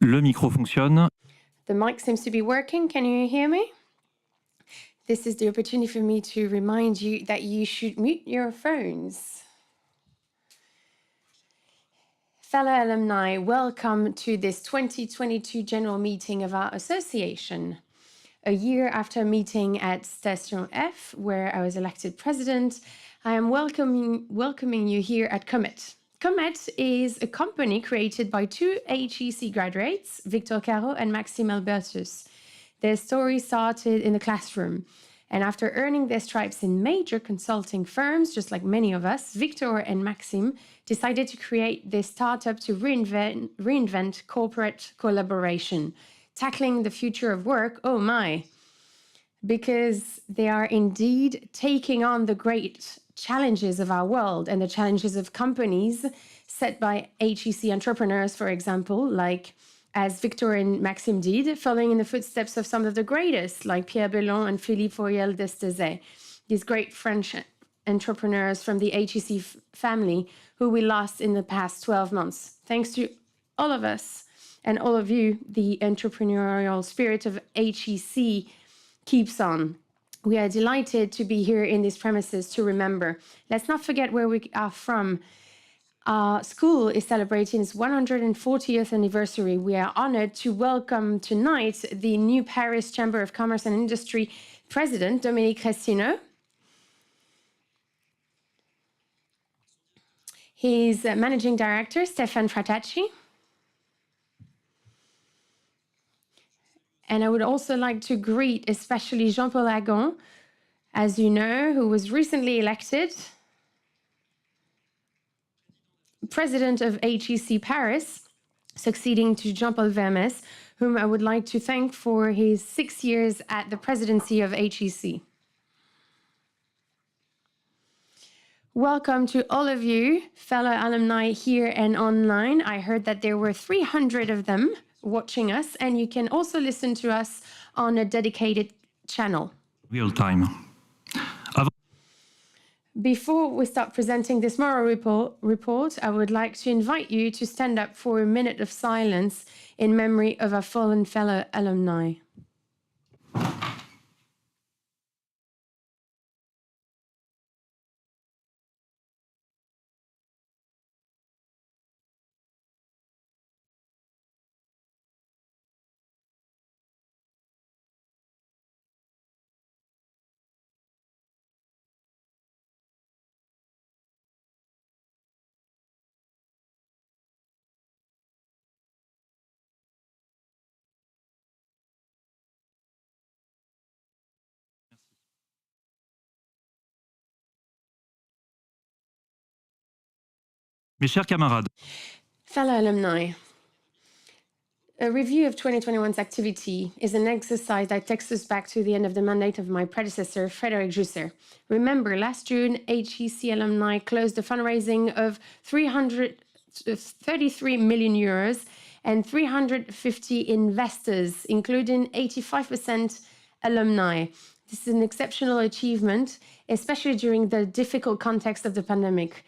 Le micro fonctionne. The mic seems to be working. Can you hear me? This is the opportunity for me to remind you that you should mute your phones. Fellow alumni, welcome to this 2022 general meeting of our association. A year after meeting at Station F, where I was elected president, I am welcoming you here at Comet. Comet is a company created by two HEC graduates, Victor Caro and Maxime Albertus. Their story started in the classroom, and after earning their stripes in major consulting firms, just like many of us, Victor and Maxime decided to create this startup to reinvent corporate collaboration, tackling the future of work, oh my, because they are indeed taking on the great challenges of our world and the challenges of companies set by HEC entrepreneurs, for example, like as Victor and Maxime did, following in the footsteps of some of the greatest, like Pierre Bellon and Philippe Auriel d'Estezet, these great French entrepreneurs from the HEC family who we lost in the past 12 months. Thanks to all of us and all of you, the entrepreneurial spirit of HEC keeps on. We are delighted to be here in these premises to remember. Let's not forget where we are from. Our school is celebrating its 140th anniversary. We are honored to welcome tonight the new Paris Chamber of Commerce and Industry President, Dominique Restineau. His Managing Director, Stéphane Fratacci. And I would also like to greet especially Jean-Paul Agon, as you know, who was recently elected President of HEC Paris, succeeding to Jean-Paul Vermes, whom I would like to thank for his 6 years at the presidency of HEC. Welcome to all of you, fellow alumni here and online. I heard that there were 300 of them watching us, and you can also listen to us on a dedicated channel. Real time. Before we start presenting this moral report, I would like to invite you to stand up for a minute of silence in memory of our fallen fellow alumni. Mes chers camarades, Fellow alumni, a review of 2021's activity is an exercise that takes us back to the end of the mandate of my predecessor, Frédéric Jusser. Remember, last June, HEC Alumni closed a fundraising of 333 million euros and 350 investors, including 85% alumni. This is an exceptional achievement, especially during the difficult context of the pandemic.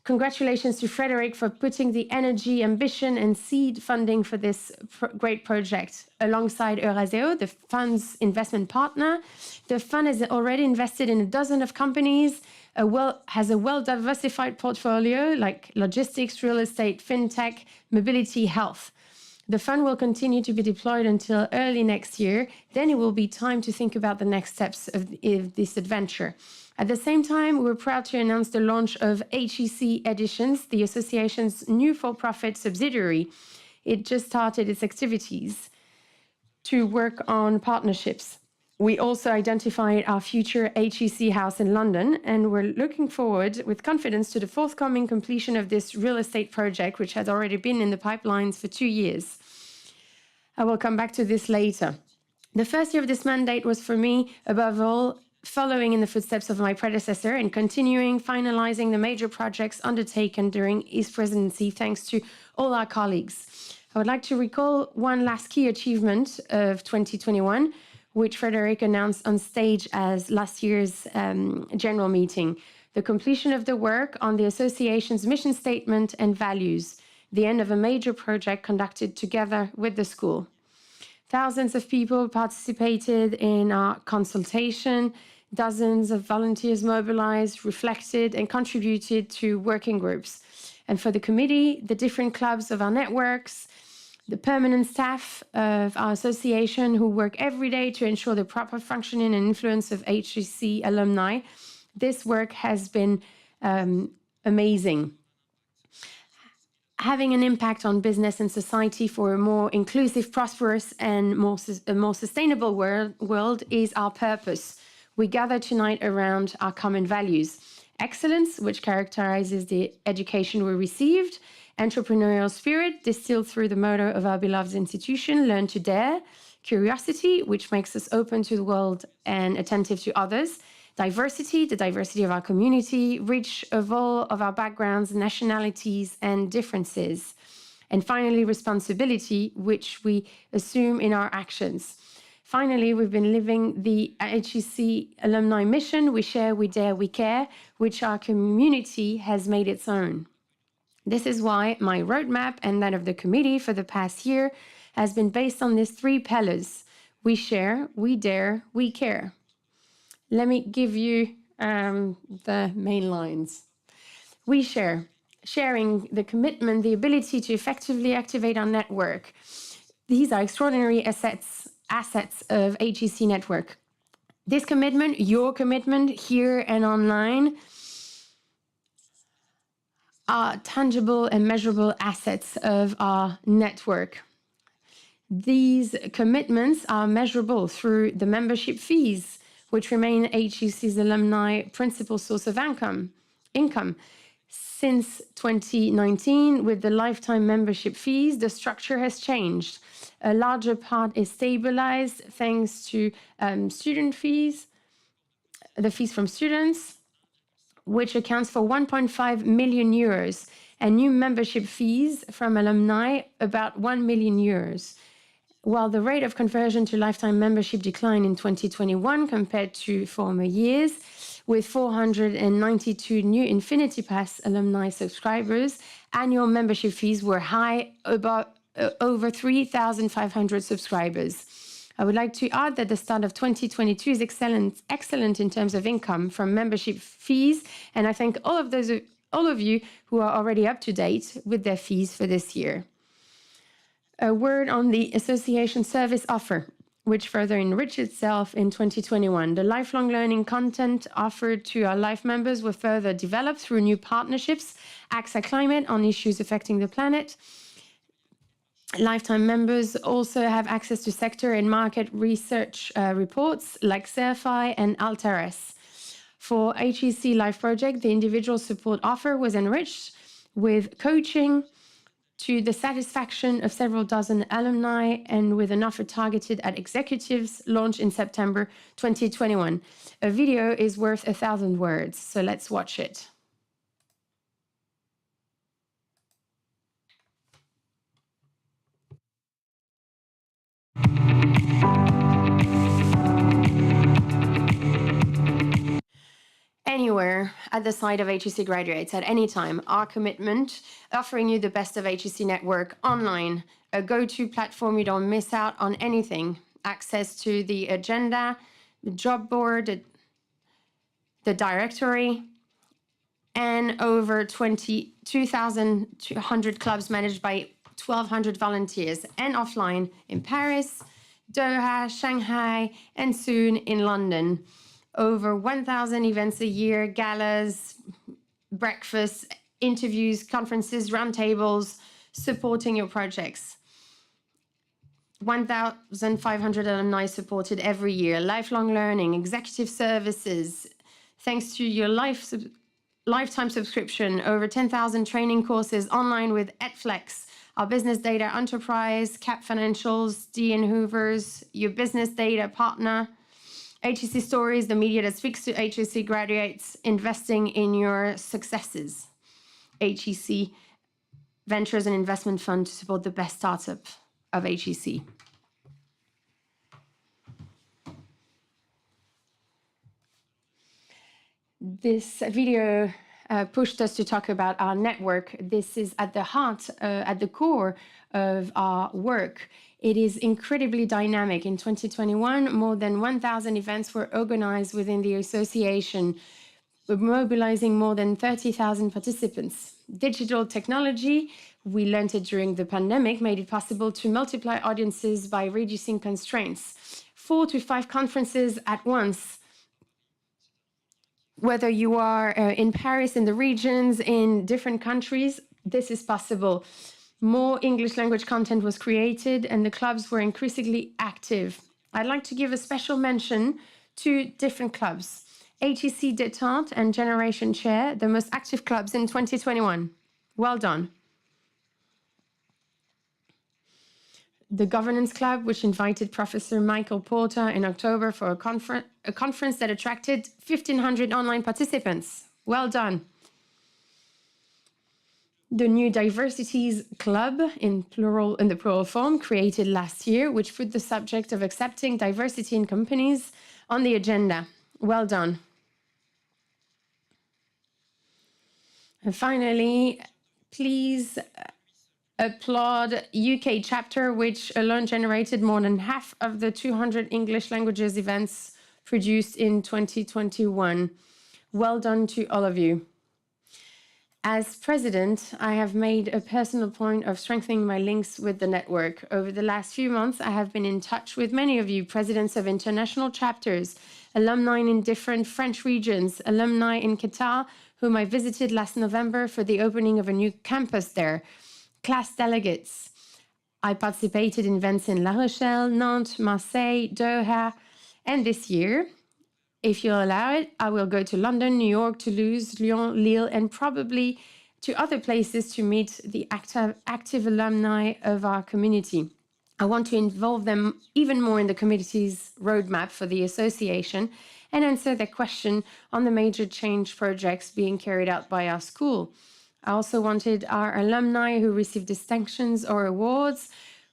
Congratulations to Frédéric for putting the energy, ambition, and seed funding for this great project. Alongside Eurazeo, the fund's investment partner, the fund has already invested in a dozen of companies, has a well-diversified portfolio like logistics, real estate, fintech, mobility, health. The fund will continue to be deployed until early next year. Then it will be time to think about the next steps of this adventure. At the same time, we're proud to announce the launch of HEC Editions, the association's new for-profit subsidiary. It just started its activities to work on partnerships. We also identified our future HEC house in London, and we're looking forward with confidence to the forthcoming completion of this real estate project, which has already been in the pipelines for 2 years. I will come back to this later. The first year of this mandate was for me, above all, following in the footsteps of my predecessor and finalizing the major projects undertaken during his presidency, thanks to all our colleagues. I would like to recall one last key achievement of 2021, which Frédéric announced on stage as last year's general meeting, the completion of the work on the association's mission statement and values, the end of a major project conducted together with the school. Thousands of people participated in our consultation, dozens of volunteers mobilized, reflected, and contributed to working groups. And for the committee, the different clubs of our networks, the permanent staff of our association who work every day to ensure the proper functioning and influence of HEC alumni, this work has been amazing. Having an impact on business and society for a more inclusive, prosperous, and a more sustainable world is our purpose. We gather tonight around our common values. Excellence, which characterizes the education we received, entrepreneurial spirit, distilled through the motto of our beloved institution, learn to dare, curiosity, which makes us open to the world and attentive to others, diversity, the diversity of our community, rich of all of our backgrounds, nationalities, and differences. And finally, responsibility, which we assume in our actions. Finally, we've been living the HEC alumni mission, we share, we dare, we care, which our community has made its own. This is why my roadmap and that of the committee for the past year has been based on these 3 pillars. We share, we dare, we care. Let me give you the main lines. We share, sharing the commitment, the ability to effectively activate our network. These are extraordinary assets of HEC network. This commitment, your commitment here and online, are tangible and measurable assets of our network. These commitments are measurable through the membership fees, which remain HEC's alumni principal source of income. Since 2019, with the lifetime membership fees, the structure has changed. A larger part is stabilized thanks to student fees, the fees from students, which accounts for 1.5 million euros, and new membership fees from alumni, about 1 million euros. While the rate of conversion to lifetime membership declined in 2021 compared to former years, with 492 new Infinity Pass alumni subscribers, annual membership fees were high, about over 3,500 subscribers. I would like to add that the start of 2022 is excellent in terms of income from membership fees, and I thank all of you who are already up to date with their fees for this year. A word on the association service offer, which further enriched itself in 2021. The lifelong learning content offered to our life members were further developed through new partnerships, AXA Climate on issues affecting the planet. Lifetime members also have access to sector and market research reports like CERFI and Alteres. For HEC Life Project, the individual support offer was enriched with coaching to the satisfaction of several dozen alumni and with an offer targeted at executives launched in September 2021. A video is worth 1,000 words, so let's watch it. Anywhere at the side of HEC graduates at any time, our commitment, offering you the best of HEC network online, a go-to platform you don't miss out on anything, access to the agenda, the job board, the directory, and over 2,200 clubs managed by 1,200 volunteers, and offline in Paris, Doha, Shanghai, and soon in London. Over 1,000 events a year, galas, breakfasts, interviews, conferences, roundtables, supporting your projects. 1,500 alumni supported every year, lifelong learning, executive services. Thanks to your lifetime subscription, over 10,000 training courses online with EdFlex, our business data enterprise, Cap Financials, D&. Hoover's, your business data partner. HEC Stories, the media that speaks to HEC graduates, investing in your successes. HEC Ventures and Investment Fund to support the best startup of HEC. This video pushed us to talk about our network. This is at the heart, at the core of our work. It is incredibly dynamic. In 2021, more than 1,000 events were organized within the association, mobilizing more than 30,000 participants. Digital technology, we learned it during the pandemic, made it possible to multiply audiences by reducing constraints. 4 to 5 conferences at once. Whether you are in Paris, in the regions, in different countries, this is possible. More English language content was created and the clubs were increasingly active. I'd like to give a special mention to different clubs. HEC Détente and Generation Chair, the most active clubs in 2021. Well done. The Governance Club, which invited Professor Michael Porter in October for a conference that attracted 1,500 online participants. Well done. The New Diversities Club, in the plural form, created last year, which put the subject of accepting diversity in companies on the agenda. Well done. And finally, please applaud UK chapter, which alone generated more than half of the 200 English languages events produced in 2021. Well done to all of you. As president, I have made a personal point of strengthening my links with the network. Over the last few months, I have been in touch with many of you, presidents of international chapters, alumni in different French regions, alumni in Qatar, whom I visited last November for the opening of a new campus there, class delegates. I participated in events in La Rochelle, Nantes, Marseille, Doha, and this year, If you'll allow it, I will go to London, New York, Toulouse, Lyon, Lille, and probably to other places to meet the active alumni of our community. I want to involve them even more in the community's roadmap for the association and answer their question on the major change projects being carried out by our school. I also wanted our alumni who receive distinctions or awards,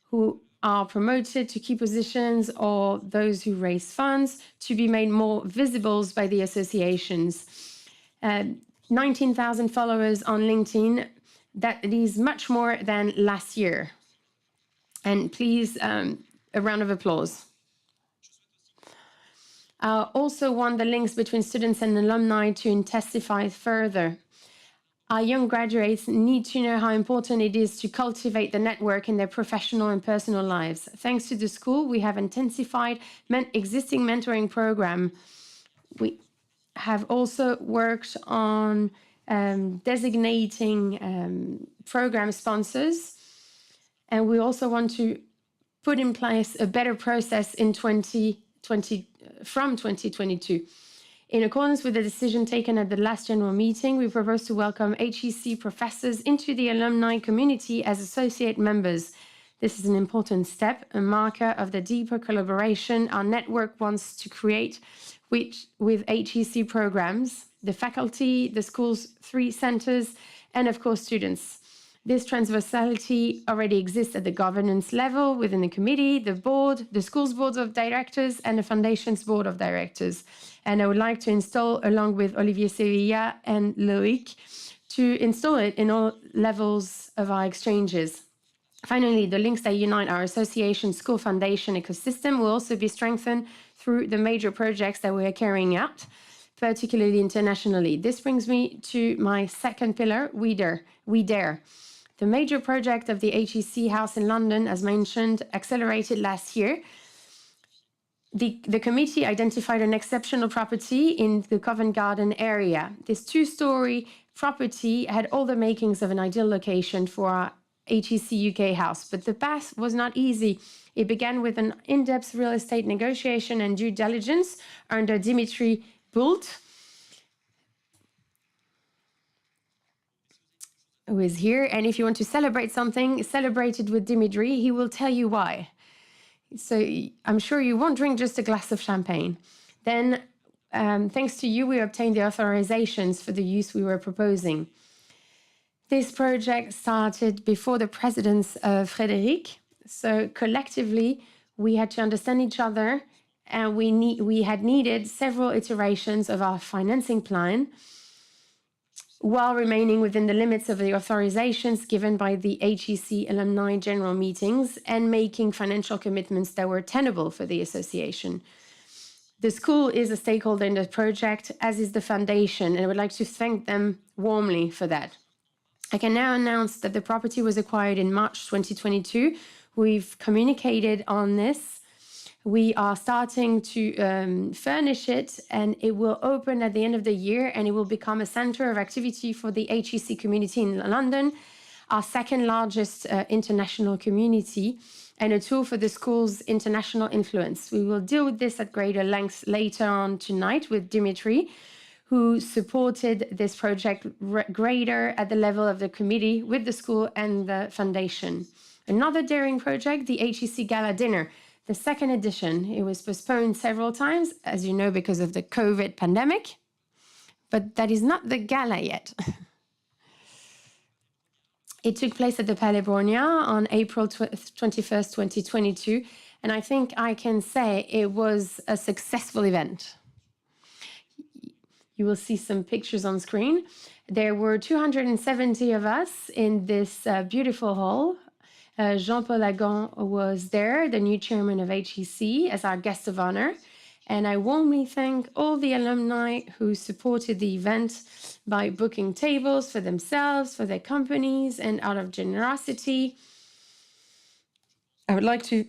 who are promoted to key positions, or those who raise funds to be made more visible by the associations. 19,000 followers on LinkedIn, that is much more than last year. And please, a round of applause. I also want the links between students and alumni to intensify further. Our young graduates need to know how important it is to cultivate the network in their professional and personal lives. Thanks to the school, we have intensified existing mentoring program. We have also worked on designating program sponsors, and we also want to put in place a better process in 2022. In accordance with the decision taken at the last general meeting, we propose to welcome HEC professors into the alumni community as associate members. This is an important step, a marker of the deeper collaboration our network wants to create with HEC programs, the faculty, the school's 3 centers, and of course, students. This transversality already exists at the governance level within the committee, the board, the school's boards of directors, and the foundation's board of directors. And I would like to install, along with Olivier Sevilla and Loic, to install it in all levels of our exchanges. Finally, the links that unite our association school foundation ecosystem will also be strengthened through the major projects that we are carrying out, particularly internationally. This brings me to my second pillar, We Dare. The major project of the HEC House in London, as mentioned, accelerated last year. The committee identified an exceptional property in the Covent Garden area. This 2-story property had all the makings of an ideal location for our HEC UK house, but the path was not easy. It began with an in-depth real estate negotiation and due diligence under Dimitri Bult, who is here. And if you want to celebrate something, celebrate it with Dimitri. He will tell you why. So I'm sure you won't drink just a glass of champagne. Then, thanks to you, we obtained the authorizations for the use we were proposing. This project started before the presidents of Frédéric. So collectively, we had to understand each other, and we had needed several iterations of our financing plan, while remaining within the limits of the authorizations given by the HEC Alumni General Meetings and making financial commitments that were tenable for the association. The school is a stakeholder in the project, as is the foundation, and I would like to thank them warmly for that. I can now announce that the property was acquired in March 2022. We've communicated on this. We are starting to furnish it, and it will open at the end of the year, and it will become a center of activity for the HEC community in London, our second largest international community, and a tool for the school's international influence. We will deal with this at greater length later on tonight with Dimitri, who supported this project greater at the level of the committee with the school and the foundation. Another daring project, the HEC Gala Dinner. The second edition, it was postponed several times, as you know, because of the COVID pandemic, but that is not the gala yet. It took place at the Palais Brongniart on April 21st, 2022, and I think I can say it was a successful event. You will see some pictures on screen. There were 270 of us in this beautiful hall. Jean-Paul Agon was there, the new chairman of HEC, as our guest of honor. And I warmly thank all the alumni who supported the event by booking tables for themselves, for their companies, and out of generosity. I would like to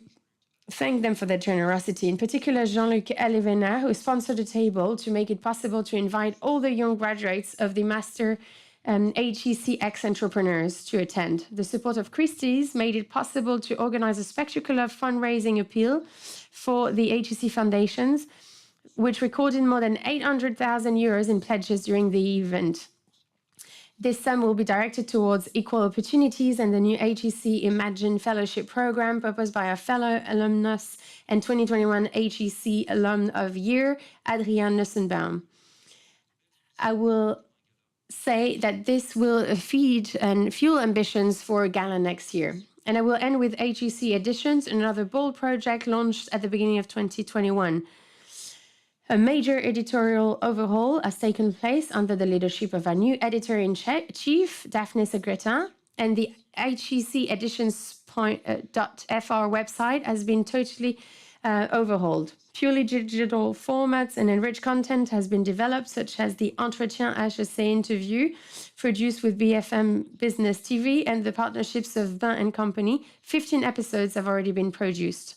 thank them for their generosity, in particular Jean-Luc Elevena, who sponsored a table to make it possible to invite all the young graduates of the Master HEC ex-entrepreneurs to attend. The support of Christie's made it possible to organize a spectacular fundraising appeal for the HEC foundations, which recorded more than 800,000 euros in pledges during the event. This sum will be directed towards equal opportunities and the new HEC Imagine Fellowship Program proposed by our fellow alumnus and 2021 HEC Alum of Year, Adrien Nussenbaum. I will say that this will feed and fuel ambitions for Gala next year. And I will end with HEC Editions, another bold project launched at the beginning of 2021. A major editorial overhaul has taken place under the leadership of our new editor-in-chief, Daphne Segretin, and the HEC Editions.fr website has been totally overhauled. Purely digital formats and enriched content has been developed, such as the Entretien HEC interview produced with BFM Business TV and the partnerships of Bain & Company. 15 episodes have already been produced.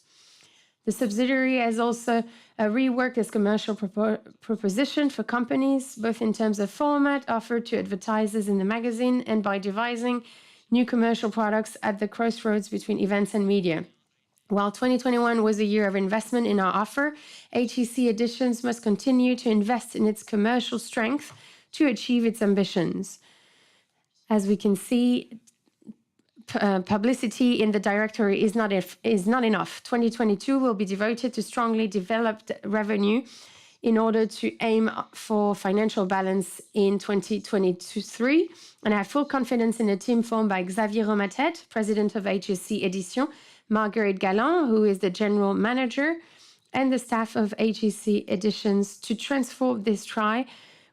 The subsidiary has also reworked its commercial proposition for companies, both in terms of format offered to advertisers in the magazine and by devising new commercial products at the crossroads between events and media. While 2021 was a year of investment in our offer, HEC Editions must continue to invest in its commercial strength to achieve its ambitions. As we can see, publicity in the directory is not enough. 2022 will be devoted to strongly developed revenue in order to aim for financial balance in 2023. And I have full confidence in a team formed by Xavier Romatet, president of HEC Editions, Marguerite Galland, who is the general manager, and the staff of HEC Editions to transform this try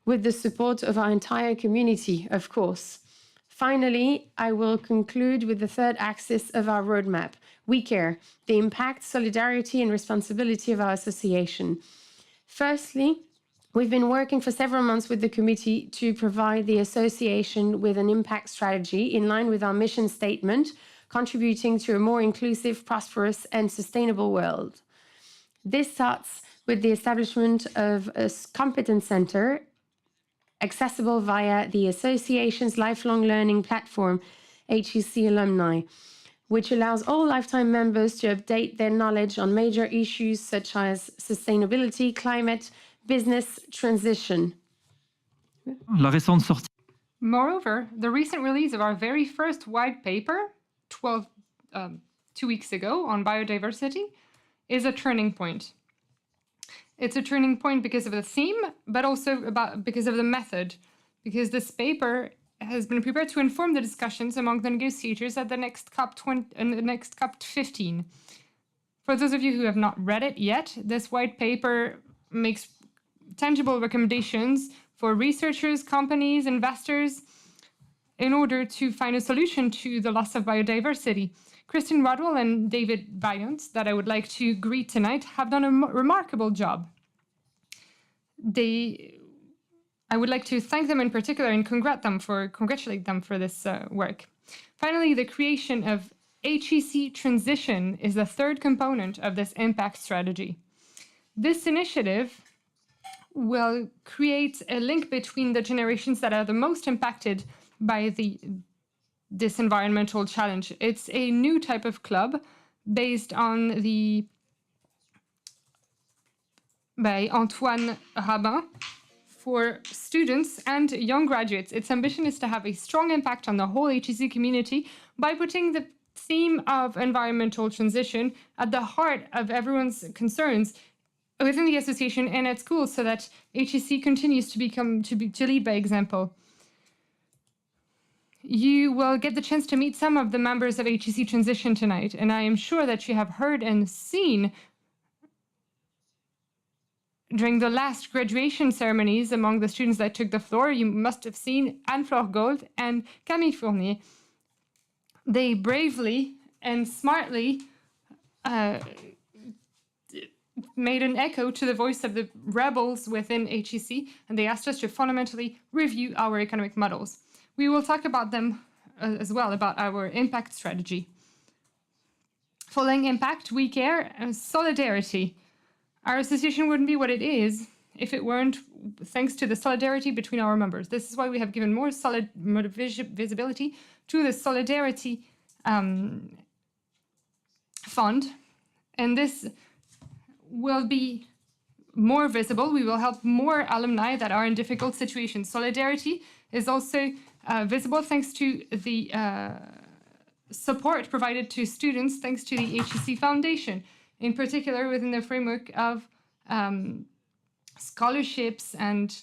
with the support of our entire community, of course. Finally, I will conclude with the third axis of our roadmap. We care, the impact, solidarity, and responsibility of our association. Firstly, we've been working for several months with the committee to provide the association with an impact strategy in line with our mission statement, contributing to a more inclusive, prosperous, and sustainable world. This starts with the establishment of a competence center accessible via the association's lifelong learning platform, HEC Alumni, which allows all lifetime members to update their knowledge on major issues such as sustainability, climate, business, transition. La récente sortie. Moreover, the recent release of our very first white paper, 2 weeks ago, on biodiversity, is a turning point. It's a turning point because of the theme, but also because of the method, because this paper has been prepared to inform the discussions among the negotiators at the next COP15. For those of you who have not read it yet, this white paper makes tangible recommendations for researchers, companies, investors, in order to find a solution to the loss of biodiversity. Kristen Rodwell and David Valiant, that I would like to greet tonight, have done a remarkable job. I would like to thank them in particular and congratulate them for this work. Finally, the creation of HEC Transition is the third component of this impact strategy. This initiative will create a link between the generations that are the most impacted by this environmental challenge. It's a new type of club based on by Antoine Rabin for students and young graduates. Its ambition is to have a strong impact on the whole HEC community by putting the theme of environmental transition at the heart of everyone's concerns within the association and at schools, so that HEC continues to lead by example. You will get the chance to meet some of the members of HEC Transition tonight, and I am sure that you have heard and seen during the last graduation ceremonies among the students that took the floor. You must have seen Anne-Fleur Gold and Camille Fournier. They bravely and smartly made an echo to the voice of the rebels within HEC, and they asked us to fundamentally review our economic models. We will talk about them as well, about our impact strategy. Following impact, we care, and solidarity. Our association wouldn't be what it is if it weren't thanks to the solidarity between our members. This is why we have given more visibility to the Solidarity Fund, and this will be more visible. We will help more alumni that are in difficult situations. Solidarity is also visible thanks to the support provided to students thanks to the HEC Foundation, in particular within the framework of scholarships and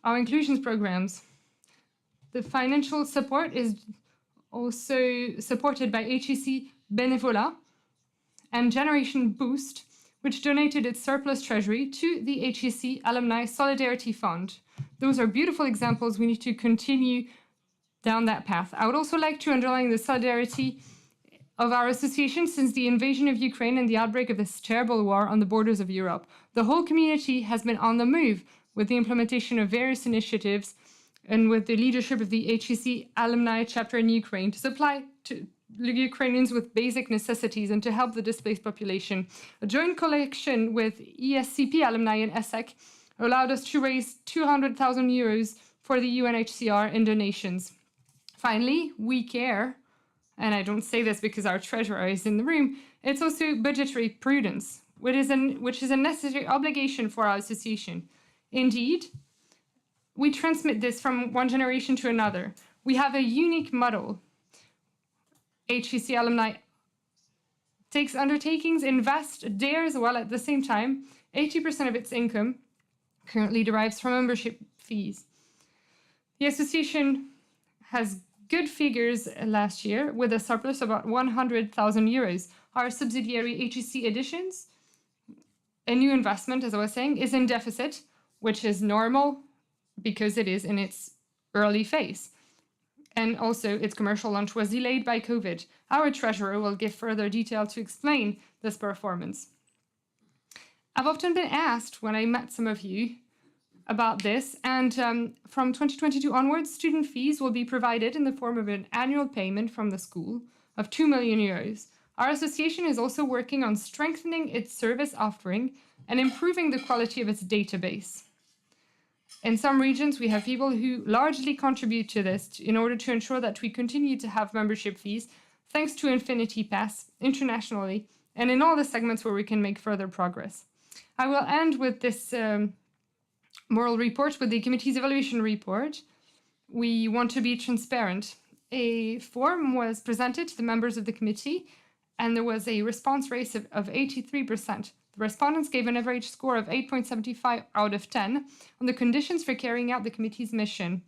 our inclusions programs. The financial support is also supported by HEC Benevola and Generation Boost, which donated its surplus treasury to the HEC Alumni Solidarity Fund. Those are beautiful examples. We need to continue down that path. I would also like to underline the solidarity of our association since the invasion of Ukraine and the outbreak of this terrible war on the borders of Europe. The whole community has been on the move with the implementation of various initiatives and with the leadership of the HEC Alumni chapter in Ukraine to supply to Ukrainians with basic necessities and to help the displaced population. A joint collection with ESCP alumni in HEC allowed us to raise 200,000 euros for the UNHCR in donations. Finally, we care, and I don't say this because our treasurer is in the room, it's also budgetary prudence, which is a necessary obligation for our association. Indeed, we transmit this from one generation to another. We have a unique model. HEC Alumni takes undertakings, invests, dares, while at the same time, 80% of its income currently derives from membership fees. The association has good figures last year with a surplus of about 100,000 euros. Our subsidiary HEC Editions, a new investment, as I was saying, is in deficit, which is normal because it is in its early phase. And also its commercial launch was delayed by COVID. Our treasurer will give further detail to explain this performance. I've often been asked when I met some of you about this, and from 2022 onwards, student fees will be provided in the form of an annual payment from the school of 2 million euros. Our association is also working on strengthening its service offering and improving the quality of its database. In some regions, we have people who largely contribute to this in order to ensure that we continue to have membership fees, thanks to Infinity Pass internationally, and in all the segments where we can make further progress. I will end with this moral report, with the committee's evaluation report. We want to be transparent. A form was presented to the members of the committee, and there was a response rate of 83%. The respondents gave an average score of 8.75 out of 10 on the conditions for carrying out the committee's mission,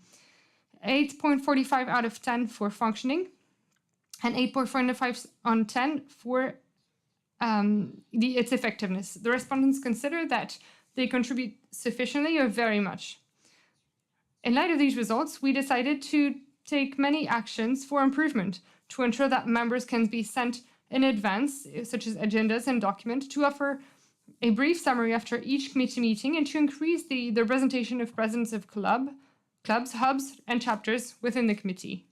8.45 out of 10 for functioning, and 8.45 on 10 for its effectiveness. The respondents consider that they contribute sufficiently or very much. In light of these results, we decided to take many actions for improvement to ensure that members can be sent in advance, such as agendas and documents, to offer a brief summary after each committee meeting and to increase the representation of presence of clubs, hubs, and chapters within the committee.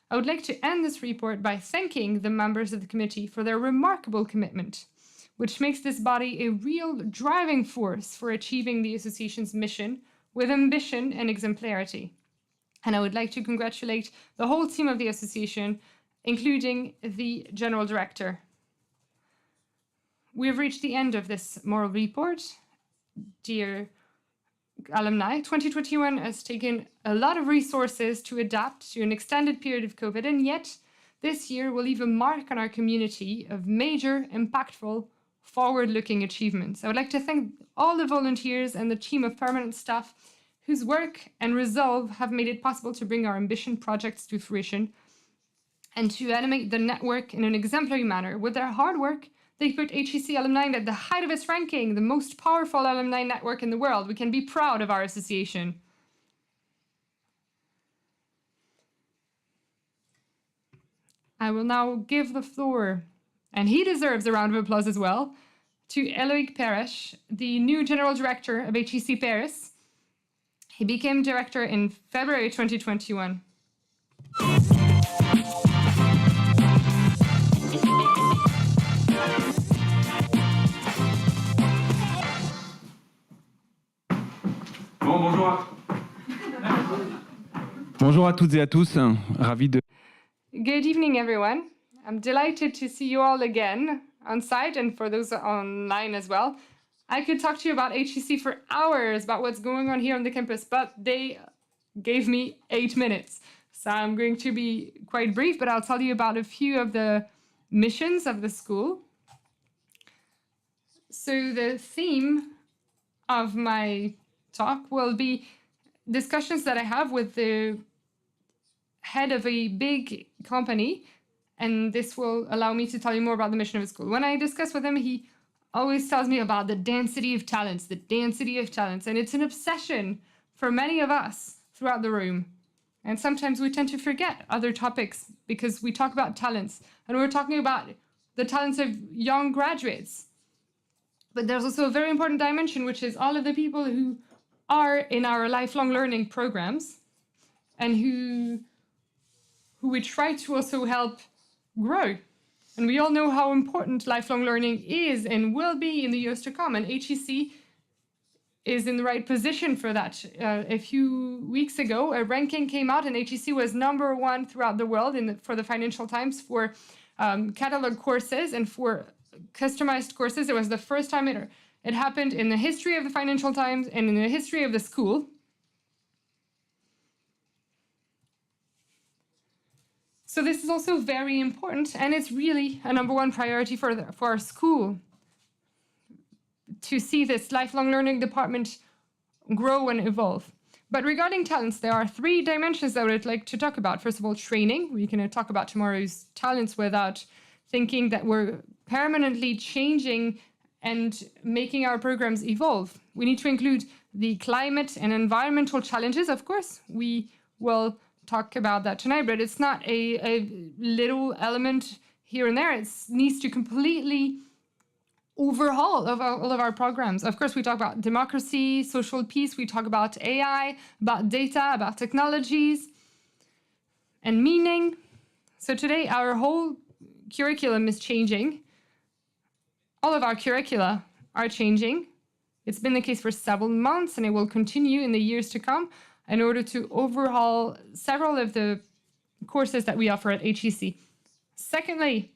I would like to end this report by thanking the members of the committee for their remarkable commitment, which makes this body a real driving force for achieving the association's mission with ambition and exemplarity. And I would like to congratulate the whole team of the association, including the General Director. We have reached the end of this moral report. Dear alumni, 2021 has taken a lot of resources to adapt to an extended period of COVID, and yet this year will leave a mark on our community of major, impactful, forward-looking achievements. I would like to thank all the volunteers and the team of permanent staff whose work and resolve have made it possible to bring our ambition projects to fruition and to animate the network in an exemplary manner. With their hard work, they put HEC Alumni at the height of its ranking, the most powerful alumni network in the world. We can be proud of our association. I will now give the floor, and he deserves a round of applause as well, to Eloïc Peresh, the new General Director of HEC Paris. He became director in February 2021. Bonjour à toutes et à tous. Ravi de... Good evening, everyone. I'm delighted to see you all again on site and for those online as well. I could talk to you about HEC for hours, about what's going on here on the campus, but they gave me 8 minutes. So I'm going to be quite brief, but I'll tell you about a few of the missions of the school. So the theme of my talk will be discussions that I have with the head of a big company, and this will allow me to tell you more about the mission of the school. When I discuss with him, he always tells me about the density of talents, and it's an obsession for many of us throughout the room. And sometimes we tend to forget other topics because we talk about talents, and we're talking about the talents of young graduates. But there's also a very important dimension, which is all of the people who are in our lifelong learning programs and who we try to also help grow. And we all know how important lifelong learning is and will be in the years to come. And HEC is in the right position for that. A few weeks ago, a ranking came out, and HEC was #1 throughout the world for the Financial Times for catalog courses and for customized courses. It was the first time it happened in the history of the Financial Times and in the history of the school. So this is also very important, and it's really a #1 priority for our school to see this lifelong learning department grow and evolve. But regarding talents, there are 3 dimensions that I would like to talk about. First of all, training. We can talk about tomorrow's talents without thinking that we're permanently changing and making our programs evolve. We need to include the climate and environmental challenges, of course. We will talk about that tonight, but it's not a little element here and there. It needs to completely overhaul of all of our programs. Of course, we talk about democracy, social peace, we talk about AI, about data, about technologies, and meaning. So today, our whole curriculum is changing. All of our curricula are changing. It's been the case for several months, and it will continue in the years to come in order to overhaul several of the courses that we offer at HEC. Secondly,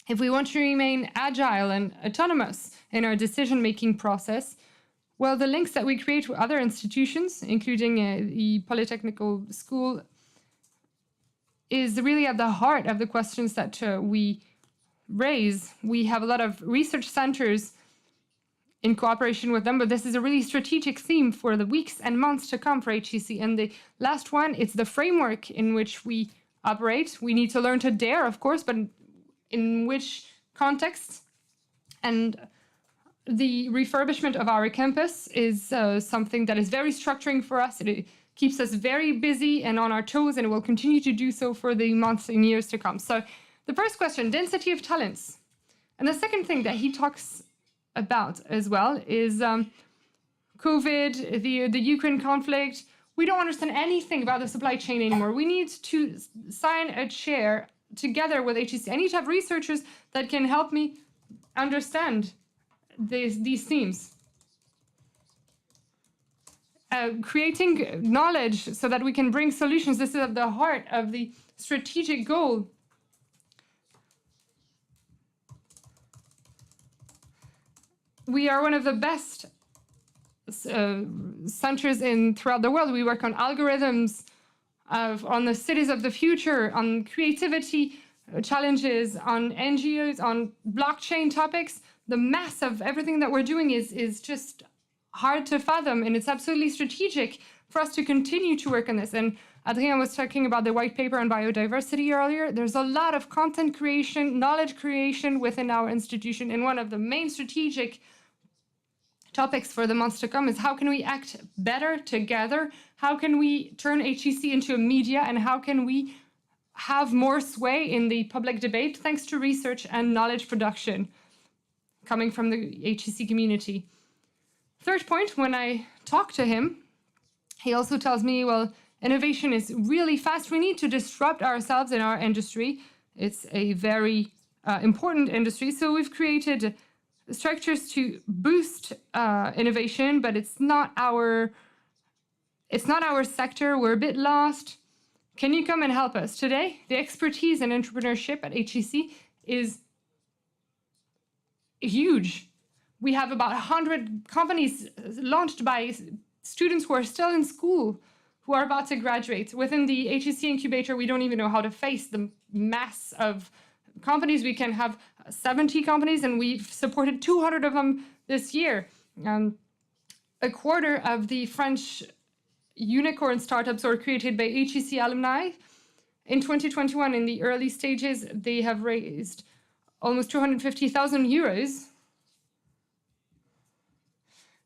if we want to remain agile and autonomous in our decision-making process, well, the links that we create with other institutions, including the Polytechnical School, is really at the heart of the questions that we raise. We have a lot of research centers in cooperation with them, but this is a really strategic theme for the weeks and months to come for HEC. And the last one, it's the framework in which we operate. We need to learn to dare, of course, but in which context? And the refurbishment of our campus is something that is very structuring for us. It keeps us very busy and on our toes, and it will continue to do so for the months and years to come. So the first question, density of talents. And the second thing that he talks about as well is COVID, the Ukraine conflict. We don't understand anything about the supply chain anymore. We need to sign a chair together with HEC. I need to have researchers that can help me understand these themes. Creating knowledge so that we can bring solutions. This is at the heart of the strategic goal. We are one of the best centers throughout the world. We work on algorithms, on the cities of the future, on creativity challenges, on NGOs, on blockchain topics. The mass of everything that we're doing is just hard to fathom, and it's absolutely strategic for us to continue to work on this. And Adrien was talking about the white paper on biodiversity earlier. There's a lot of content creation, knowledge creation within our institution, and one of the main strategic topics for the months to come is how can we act better together? How can we turn HEC into a media, and how can we have more sway in the public debate thanks to research and knowledge production coming from the HEC community? Third point, when I talk to him, he also tells me, well, innovation is really fast. We need to disrupt ourselves in our industry. It's a very important industry. So we've created structures to boost innovation, but it's not our sector. We're a bit lost. Can you come and help us? Today, the expertise and entrepreneurship at HEC is huge. We have about 100 companies launched by students who are still in school, who are about to graduate. Within the HEC incubator, we don't even know how to face the mass of companies. We can have 70 companies, and we've supported 200 of them this year. A quarter of the French unicorn startups were created by HEC Alumni. In 2021, in the early stages, they have raised almost 250,000 euros.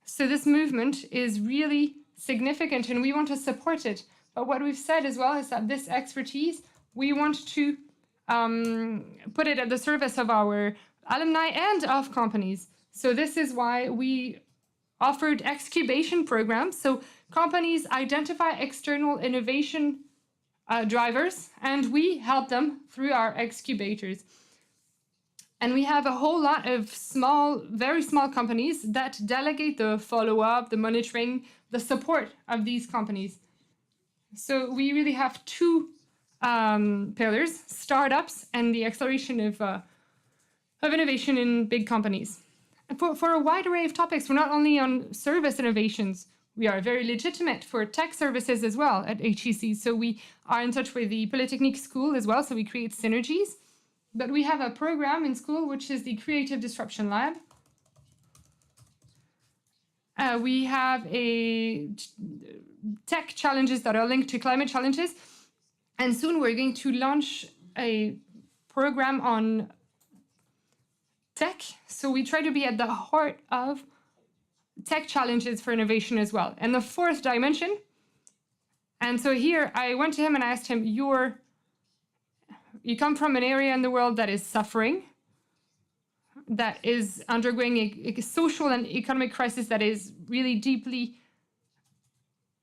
So this movement is really significant, and we want to support it. But what we've said as well is that this expertise, we want to put it at the service of our alumni and of companies. So this is why we offered excubation programs. So companies identify external innovation drivers, and we help them through our excubators. And we have a whole lot of small, very small companies that delegate the follow-up, the monitoring, the support of these companies. So we really have two pillars: startups and the acceleration of innovation in big companies. And for a wide array of topics, we're not only on service innovations, we are very legitimate for tech services as well at HEC. So we are in touch with the Polytechnique School as well, so we create synergies. But we have a program in school, which is the Creative Disruption Lab. We have tech challenges that are linked to climate challenges. And soon we're going to launch a program on tech. So we try to be at the heart of tech challenges for innovation as well. And the fourth dimension, and so here I went to him and I asked him, you come from an area in the world that is suffering, that is undergoing a social and economic crisis that is really deeply,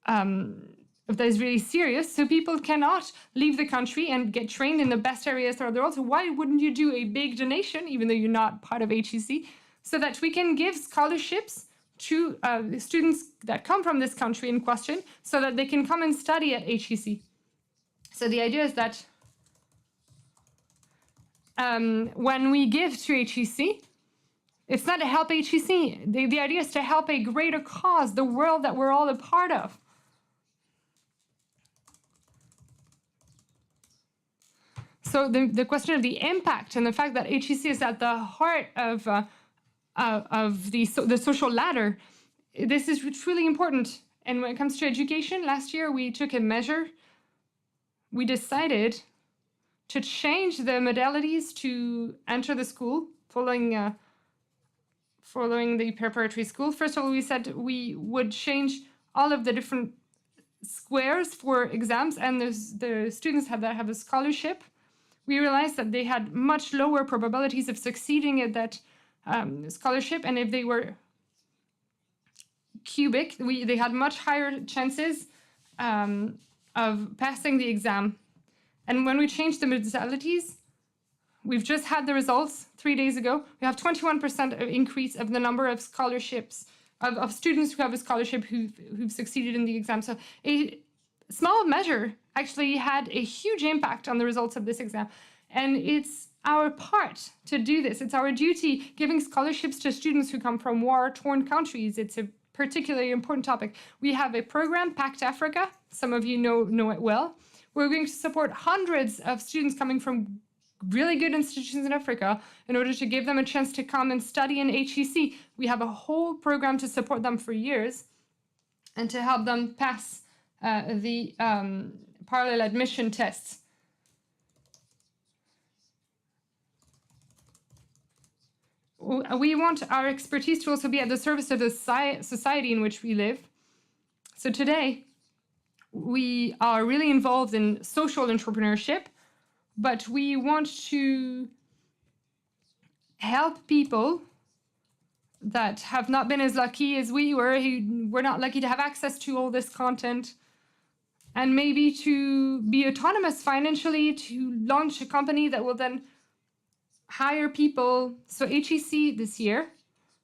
that is really serious. So people cannot leave the country and get trained in the best areas throughout the world. So why wouldn't you do a big donation, even though you're not part of HEC, so that we can give scholarships to students that come from this country in question, so that they can come and study at HEC. So the idea is that when we give to HEC, it's not to help HEC. The idea is to help a greater cause, the world that we're all a part of. So the question of the impact and the fact that HEC is at the heart of the social ladder, this is truly important. And when it comes to education, last year we took a measure. We decided to change the modalities to enter the school following the preparatory school. First of all, we said we would change all of the different squares for exams, and the students that have a scholarship, we realized that they had much lower probabilities of succeeding at that scholarship, and if they were cubic, they had much higher chances of passing the exam. And when we changed the modalities, we've just had the results 3 days ago. We have 21% of increase of the number of scholarships, of students who have a scholarship who've succeeded in the exam. So a small measure actually had a huge impact on the results of this exam. And it's our part to do this. It's our duty, giving scholarships to students who come from war-torn countries. It's a particularly important topic. We have a program, Pact Africa. Some of you know it well. We're going to support hundreds of students coming from really good institutions in Africa in order to give them a chance to come and study in HEC. We have a whole program to support them for years and to help them pass the parallel admission tests. We want our expertise to also be at the service of the society in which we live. So today, we are really involved in social entrepreneurship, but we want to help people that have not been as lucky as we were, who were not lucky to have access to all this content, and maybe to be autonomous financially, to launch a company that will then hire people. So HEC this year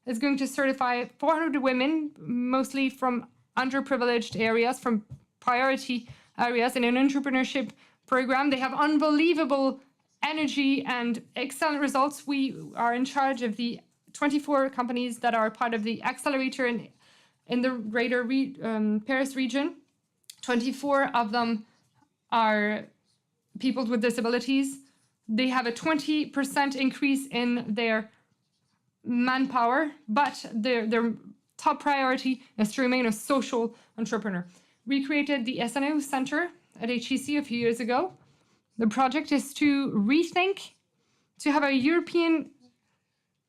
is going to certify 400 women, mostly from underprivileged areas, from priority areas, in an entrepreneurship program. They have unbelievable energy and excellent results. We are in charge of the 24 companies that are part of the accelerator in the greater Paris region. 24 of them are people with disabilities. They have a 20% increase in their manpower, but their top priority is to remain a social entrepreneur. We created the SNO Center at HEC a few years ago. The project is to rethink, to have a European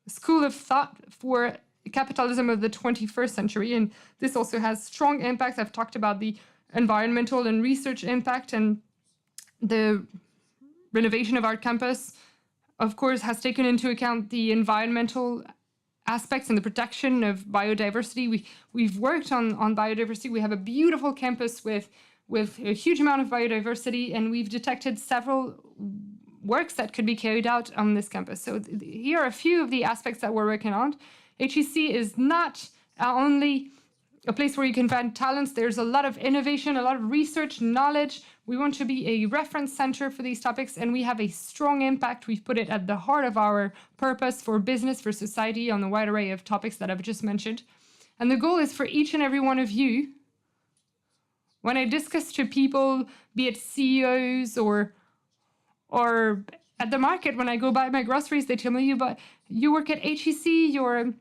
school of thought for capitalism of the 21st century. And this also has strong impacts. I've talked about the environmental and research impact, and the renovation of our campus, of course, has taken into account the environmental aspects and the protection of biodiversity. We've worked on biodiversity. We have a beautiful campus with a huge amount of biodiversity, and we've detected several works that could be carried out on this campus. So here are a few of the aspects that we're working on. HEC is not only a place where you can find talents. There's a lot of innovation, a lot of research, knowledge. We want to be a reference center for these topics, and we have a strong impact. We've put it at the heart of our purpose for business, for society, on the wide array of topics that I've just mentioned. And the goal is for each and every one of you, when I discuss to people, be it CEOs or at the market, when I go buy my groceries, they tell me, but you work at HEC, you're an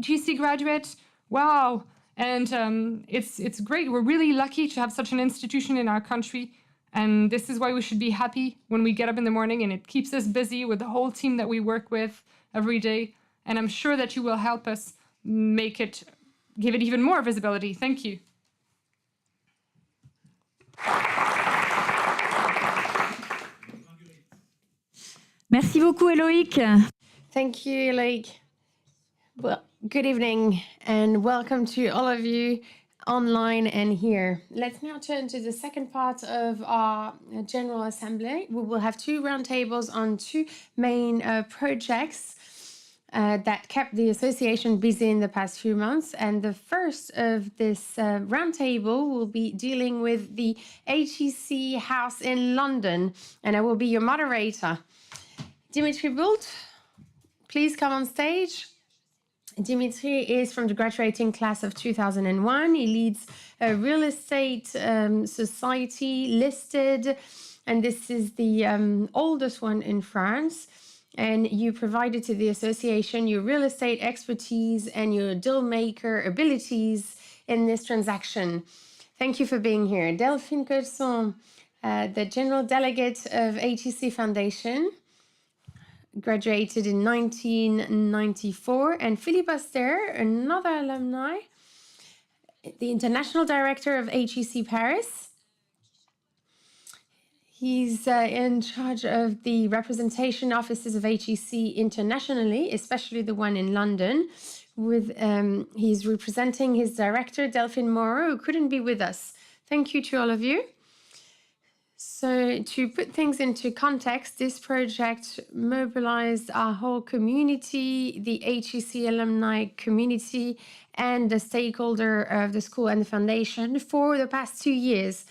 HEC graduate. Wow. And it's great. We're really lucky to have such an institution in our country. And this is why we should be happy when we get up in the morning, and it keeps us busy with the whole team that we work with every day. And I'm sure that you will help us give it even more visibility. Thank you. Merci beaucoup, Eloïc. Thank you, Eloïc. Well, good evening and welcome to all of you online and here. Let's now turn to the second part of our General Assembly. We will have two roundtables on two main projects that kept the association busy in the past few months. And the first of this roundtable will be dealing with the HEC House in London, and I will be your moderator. Dimitri Bult, please come on stage. Dimitri is from the graduating class of 2001. He leads a real estate society listed, and this is the oldest one in France. And you provided to the association your real estate expertise and your deal maker abilities in this transaction. Thank you for being here. Delphine Cosson, the General Delegate of HEC Foundation, graduated in 1994, and Philippe Aster, another alumni, the International Director of HEC Paris. He's in charge of the representation offices of HEC internationally, especially the one in London. He's representing his director, Delphine Moreau, who couldn't be with us. Thank you to all of you. So to put things into context, this project mobilized our whole community, the HEC alumni community, and the stakeholder of the school and the foundation for the past 2 years.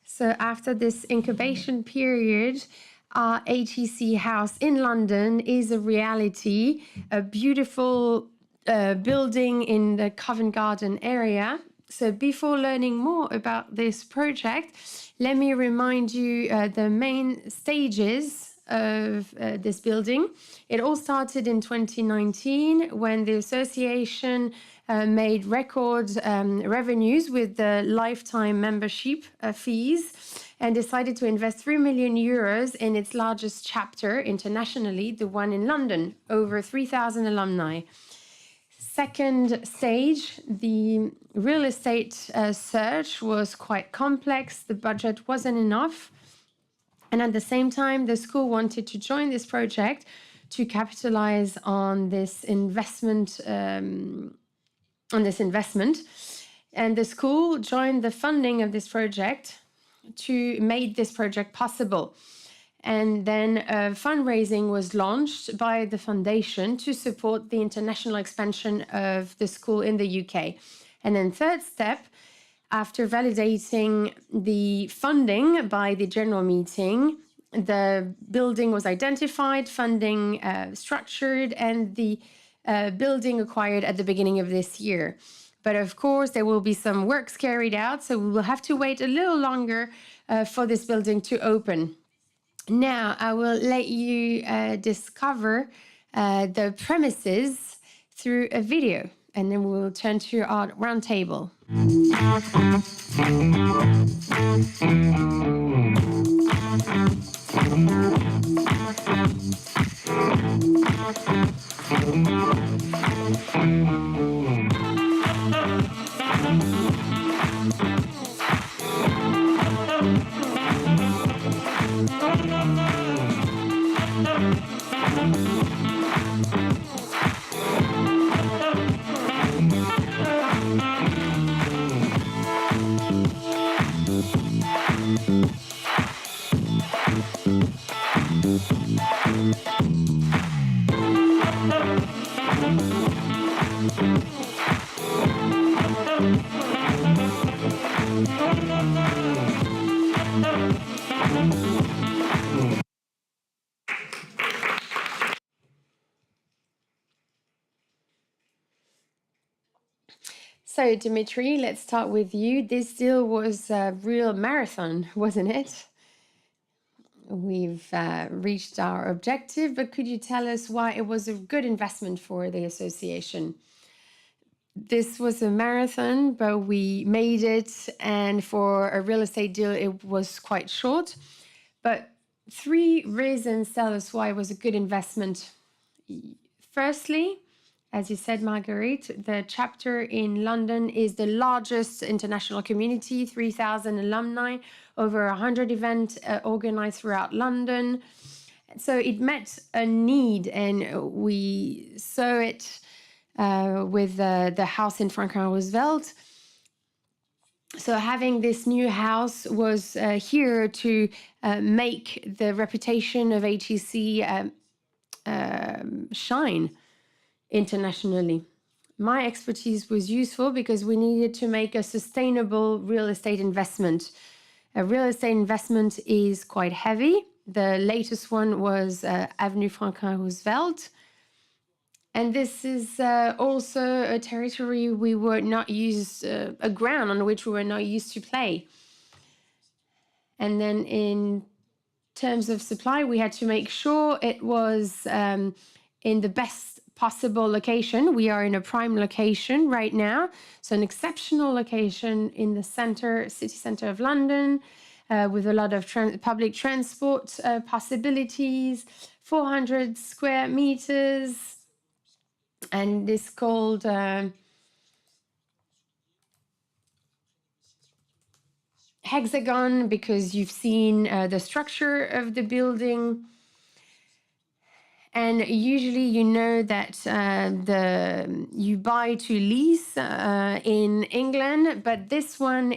So after this incubation period, our HEC house in London is a reality, a beautiful building in the Covent Garden area. So before learning more about this project, let me remind you the main stages of this building. It all started in 2019 when the association made record revenues with the lifetime membership fees and decided to invest 3 million euros in its largest chapter internationally, the one in London, over 3,000 alumni. Second stage, the real estate search was quite complex. The budget wasn't enough. And at the same time, the school wanted to join this project to capitalize on this investment. And the school joined the funding of this project to make this project possible. And then fundraising was launched by the foundation to support the international expansion of the school in the UK. And then third step, after validating the funding by the general meeting, The building was identified, funding structured, and the building acquired at the beginning of this year. But of course, there will be some works carried out, so we will have to wait a little longer for this building to open. Now, I will let you discover the premises through a video, and then we'll turn to our roundtable. So, Dimitri, let's start with you. This deal was a real marathon, wasn't it? We've reached our objective, but could you tell us why it was a good investment for the association? This was a marathon, but we made it, and for a real estate deal, it was quite short. But 3 reasons tell us why it was a good investment. Firstly, as you said, Marguerite, the chapter in London is the largest international community, 3,000 alumni, over 100 events organized throughout London. So it met a need, and we saw it with the house in Franklin Roosevelt. So having this new house was here to make the reputation of HEC shine internationally. My expertise was useful because we needed to make a sustainable real estate investment. A real estate investment is quite heavy. The latest one was Avenue Franklin Roosevelt. And this is also a territory we were not used, a ground on which we were not used to play. And then in terms of supply, we had to make sure it was in the best possible location. We are in a prime location right now, so an exceptional location in the city center of London, with a lot of public transport possibilities, 400 square meters, and this called hexagon because you've seen the structure of the building. And usually you know that you buy to lease in England, but this one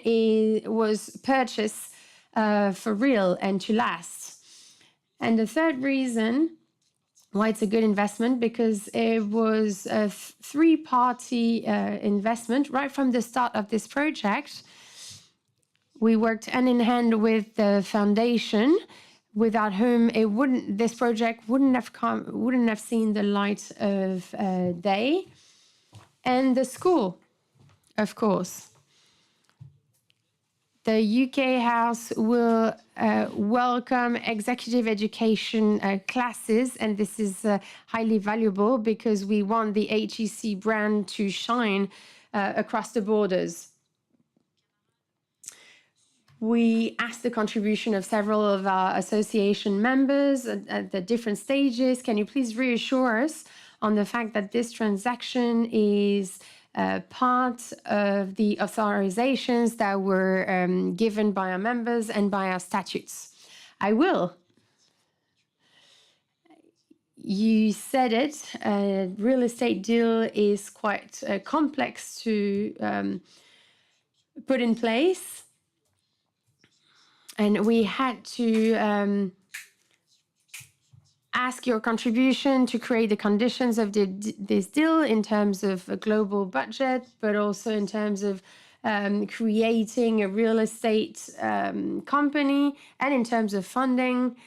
was purchased for real and to last. And the third reason why it's a good investment, because it was a 3-party investment right from the start of this project. We worked hand in hand with the foundation, without whom this project wouldn't have seen the light of day, and the school, of course. The UK House will welcome executive education classes, and this is highly valuable because we want the HEC brand to shine across the borders. We asked the contribution of several of our association members at the different stages. Can you please reassure us on the fact that this transaction is part of the authorizations that were given by our members and by our statutes? I will. You said it, a real estate deal is quite complex to put in place. And we had to ask your contribution to create the conditions of this deal in terms of a global budget, but also in terms of creating a real estate company, and in terms of funding.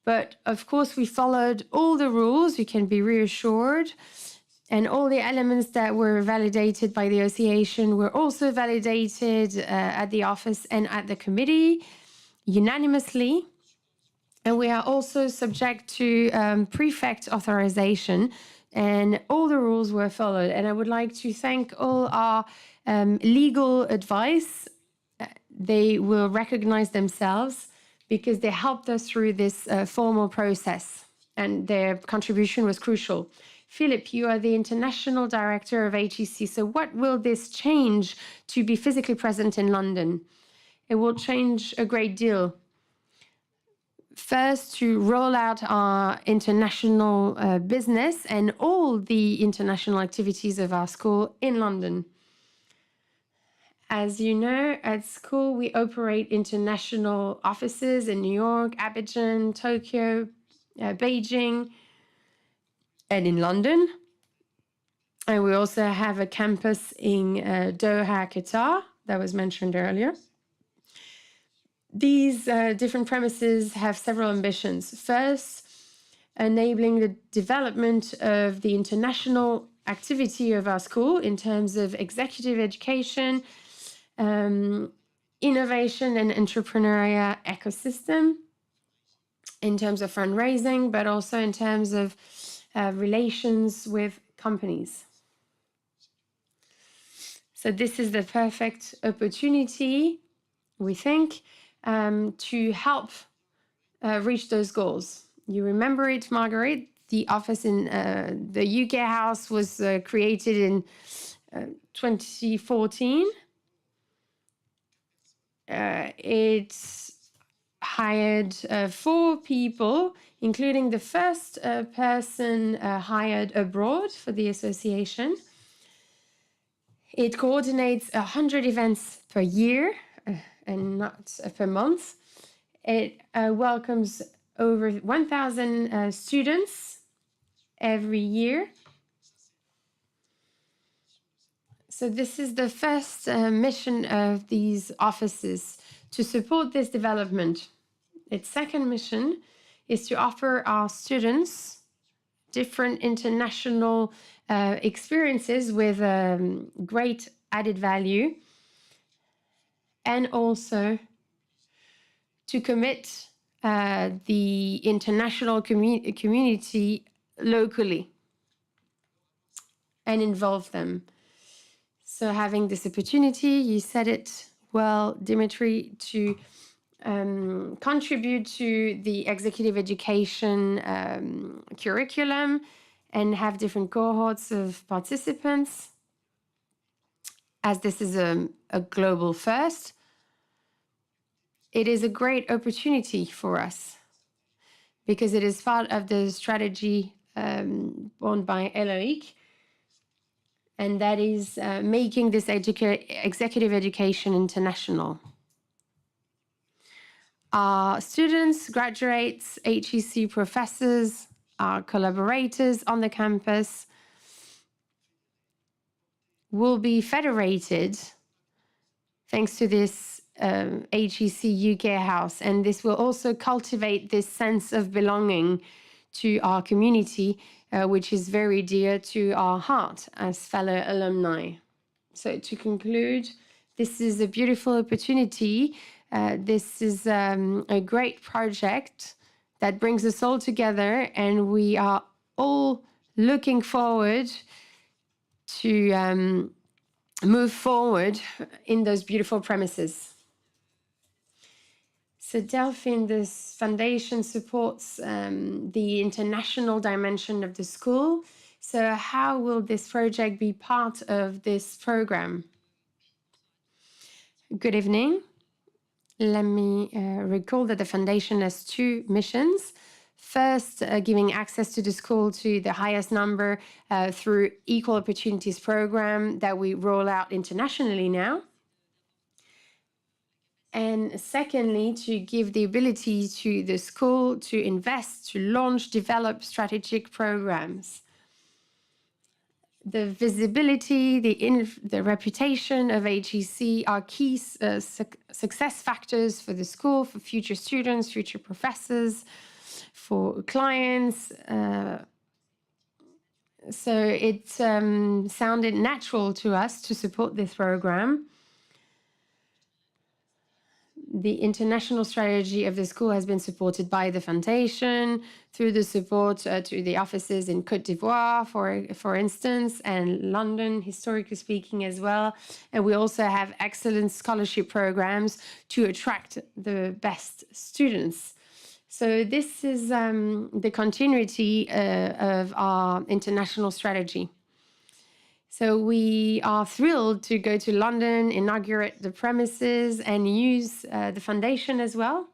But of course, we followed all the rules, you can be reassured. And all the elements that were validated by the association were also validated at the office and at the committee unanimously. And we are also subject to prefect authorization, and all the rules were followed. And I would like to thank all our legal advice. They will recognize themselves because they helped us through this formal process, and their contribution was crucial. Philip, you are the international director of HEC. So what will this change to be physically present in London? It will change a great deal. First, to roll out our international business and all the international activities of our school in London. As you know, at school, we operate international offices in New York, Abidjan, Tokyo, Beijing, and in London. And we also have a campus in Doha, Qatar, that was mentioned earlier. These different premises have several ambitions. First, enabling the development of the international activity of our school in terms of executive education, innovation and entrepreneurial ecosystem, in terms of fundraising, but also in terms of relations with companies. So this is the perfect opportunity, we think, to help reach those goals. You remember it, Marguerite? The office in the UK house was created in 2014. It hired 4 people, including the first person hired abroad for the association. It coordinates 100 events per year and not per month. It welcomes over 1,000 students every year. So this is the first mission of these offices, to support this development. Its second mission is to offer our students different international experiences with great added value, and also to commit the international community locally and involve them. So having this opportunity, you said it well, Dimitri, to contribute to the executive education curriculum and have different cohorts of participants, as this is a global first. It is a great opportunity for us because it is part of the strategy borne by Eloic, and that is making this executive education international. Our students, graduates, HEC professors, our collaborators on the campus will be federated thanks to this HEC UK house, and this will also cultivate this sense of belonging to our community, which is very dear to our heart as fellow alumni. So to conclude, this is a beautiful opportunity. This is a great project that brings us all together, and we are all looking forward to move forward in those beautiful premises. So Delphine, this foundation supports the international dimension of the school. So how will this project be part of this program? Good evening. Let me recall that the foundation has 2 missions. First, giving access to the school to the highest number through Equal Opportunities program that we roll out internationally now. And secondly, to give the ability to the school to invest, to launch, develop strategic programs. The visibility, the reputation of HEC are key success factors for the school, for future students, future professors, for clients. So it sounded natural to us to support this program. The international strategy of the school has been supported by the foundation through the support to the offices in Côte d'Ivoire, for instance, and London, historically speaking, as well. And we also have excellent scholarship programs to attract the best students. So this is the continuity of our international strategy. So we are thrilled to go to London, inaugurate the premises, and use the foundation as well.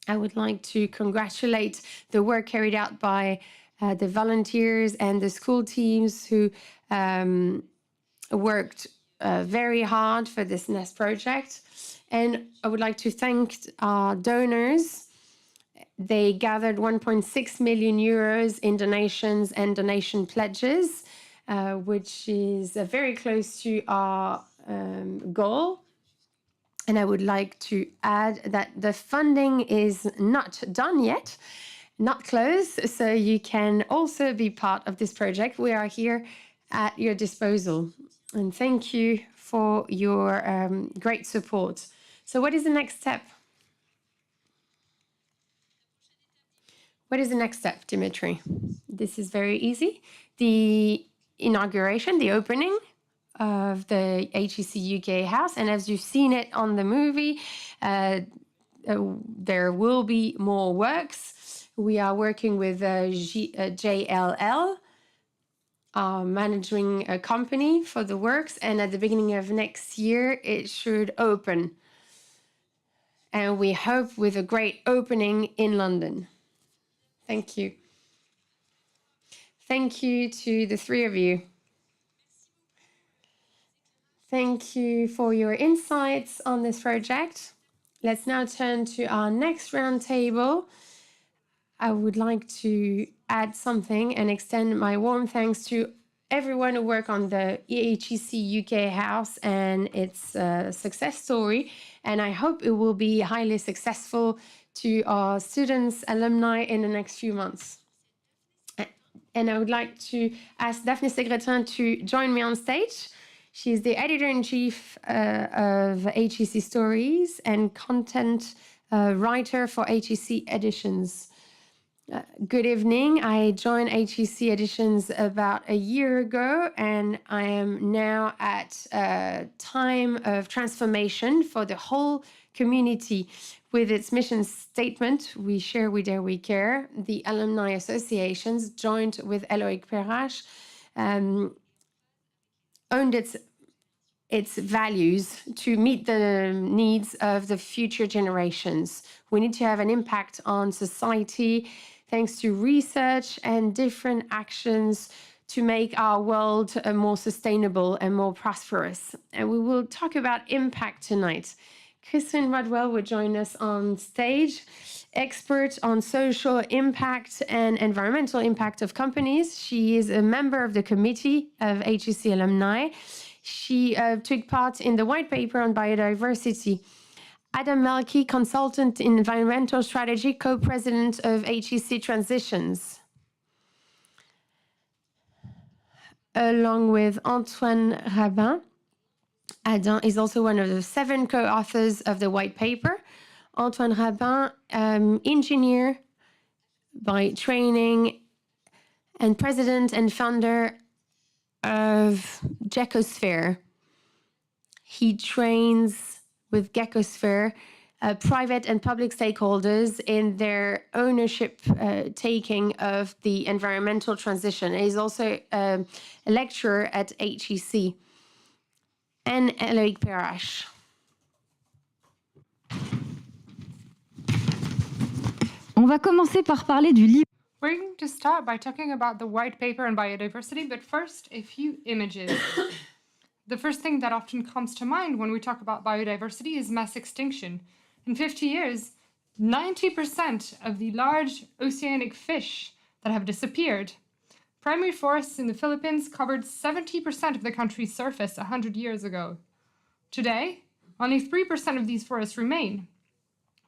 I would like to congratulate the work carried out by the volunteers and the school teams who worked very hard for this NEST project. And I would like to thank our donors. They gathered 1.6 million euros in donations and donation pledges, which is very close to our goal. And I would like to add that the funding is not done yet, not closed, so you can also be part of this project. We are here at your disposal. And thank you for your great support. So what is the next step? What is the next step, Dimitri? This is very easy. The inauguration, the opening of the HEC UK house. And as you've seen it on the movie, there will be more works. We are working with JLL, our managing company for the works. And at the beginning of next year, it should open. And we hope with a great opening in London. Thank you. Thank you to the three of you. Thank you for your insights on this project. Let's now turn to our next roundtable. I would like to add something and extend my warm thanks to everyone who worked on the HEC UK house and its success story. And I hope it will be highly successful to our students, alumni in the next few months. And I would like to ask Daphne Segretin to join me on stage. She's the editor-in-chief of HEC Stories and content writer for HEC Editions. Good evening. I joined HEC Editions about a year ago, and I am now at a time of transformation for the whole community. With its mission statement, we share, we dare, we care, the alumni associations, joined with Eloïc Perrache, owned its values to meet the needs of the future generations. We need to have an impact on society thanks to research and different actions to make our world more sustainable and more prosperous. And we will talk about impact tonight. Kristen Rodwell will join us on stage, expert on social impact and environmental impact of companies. She is a member of the committee of HEC Alumni. She took part in the white paper on biodiversity. Adam Melky, consultant in environmental strategy, co-president of HEC Transitions. Along with Antoine Rabin, Adam is also one of the 7 co-authors of the white paper. Antoine Rabin, engineer by training and president and founder of Gecosphere. He trains with Gecosphere private and public stakeholders in their ownership taking of the environmental transition. He's also a lecturer at HEC. And Eloïc Perrache. On va commencer par parler du livre. We're going to start by talking about the white paper on biodiversity, but first, a few images. The first thing that often comes to mind when we talk about biodiversity is mass extinction. In 50 years, 90% of the large oceanic fish that have disappeared. Primary forests in the Philippines covered 70% of the country's surface 100 years ago. Today, only 3% of these forests remain.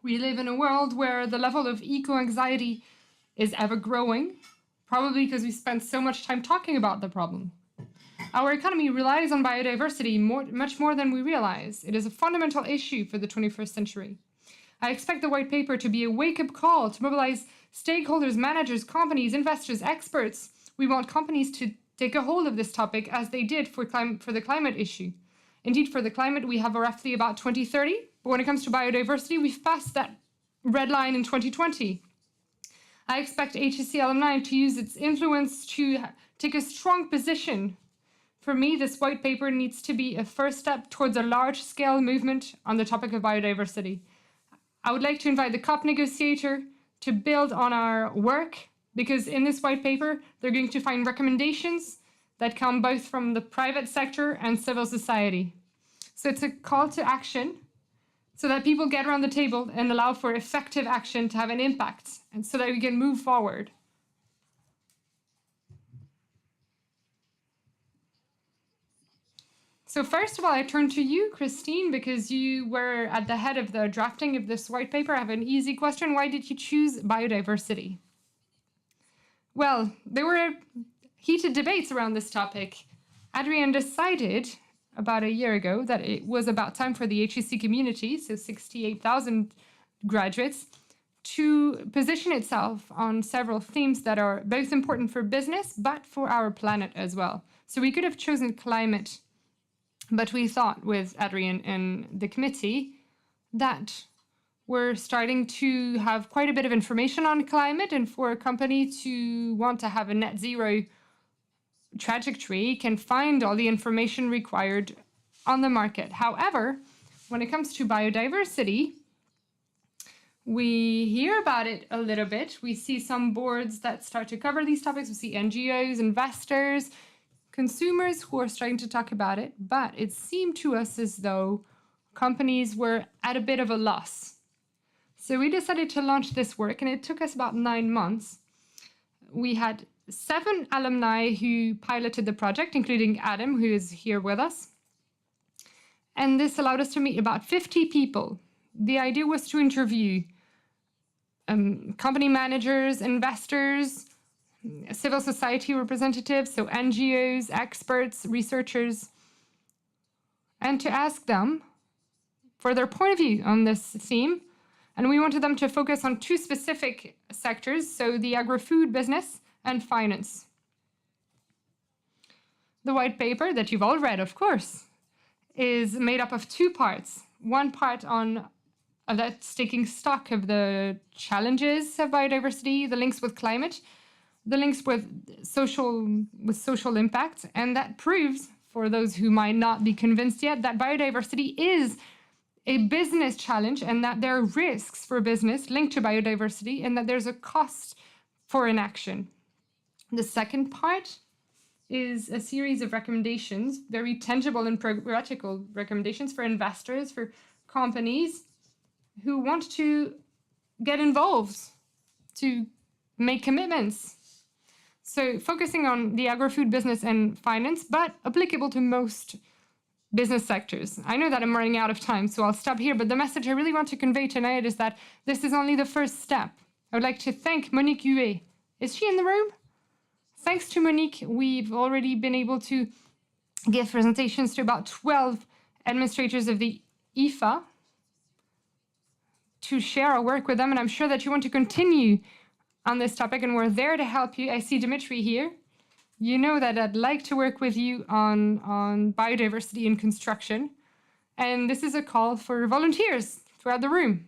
We live in a world where the level of eco-anxiety is ever growing, probably because we spend so much time talking about the problem. Our economy relies on biodiversity much more than we realize. It is a fundamental issue for the 21st century. I expect the white paper to be a wake-up call to mobilize stakeholders, managers, companies, investors, experts. We want companies to take a hold of this topic as they did for the climate issue. Indeed, for the climate, we have roughly about 2030, but when it comes to biodiversity, we've passed that red line in 2020. I expect HEC Alumni to use its influence to take a strong position. For me, this white paper needs to be a first step towards a large-scale movement on the topic of biodiversity. I would like to invite the COP negotiator to build on our work, because in this white paper, they're going to find recommendations that come both from the private sector and civil society. So it's a call to action so that people get around the table and allow for effective action to have an impact, and so that we can move forward. So first of all, I turn to you, Christine, because you were at the head of the drafting of this white paper. I have an easy question. Why did you choose biodiversity? Well, there were heated debates around this topic. Adrian decided about a year ago that it was about time for the HEC community, so 68,000 graduates, to position itself on several themes that are both important for business, but for our planet as well. So we could have chosen climate, but we thought with Adrian and the committee that we're starting to have quite a bit of information on climate, and for a company to want to have a net zero trajectory can find all the information required on the market. However, when it comes to biodiversity, we hear about it a little bit. We see some boards that start to cover these topics. We see NGOs, investors, consumers who are starting to talk about it, but it seemed to us as though companies were at a bit of a loss. So we decided to launch this work, and it took us about 9 months. We had 7 alumni who piloted the project, including Adam, who is here with us. And this allowed us to meet about 50 people. The idea was to interview company managers, investors, civil society representatives, so NGOs, experts, researchers, and to ask them for their point of view on this theme. And we wanted them to focus on 2 specific sectors, so the agri-food business and finance. The white paper that you've all read, of course, is made up of 2 parts. One part on that's taking stock of the challenges of biodiversity, the links with climate, the links with social impact, and that proves, for those who might not be convinced yet, that biodiversity is a business challenge, and that there are risks for business linked to biodiversity, and that there's a cost for inaction. The second part is a series of recommendations, very tangible and practical recommendations for investors, for companies who want to get involved, to make commitments. So focusing on the agri-food business and finance, but applicable to most business sectors. I know that I'm running out of time, so I'll stop here, but the message I really want to convey tonight is that this is only the first step. I would like to thank Monique Huet. Is she in the room? Thanks to Monique, we've already been able to give presentations to about 12 administrators of the IFA to share our work with them, and I'm sure that you want to continue on this topic, and we're there to help you. I see Dimitri here. You know that I'd like to work with you on biodiversity in construction, and this is a call for volunteers throughout the room.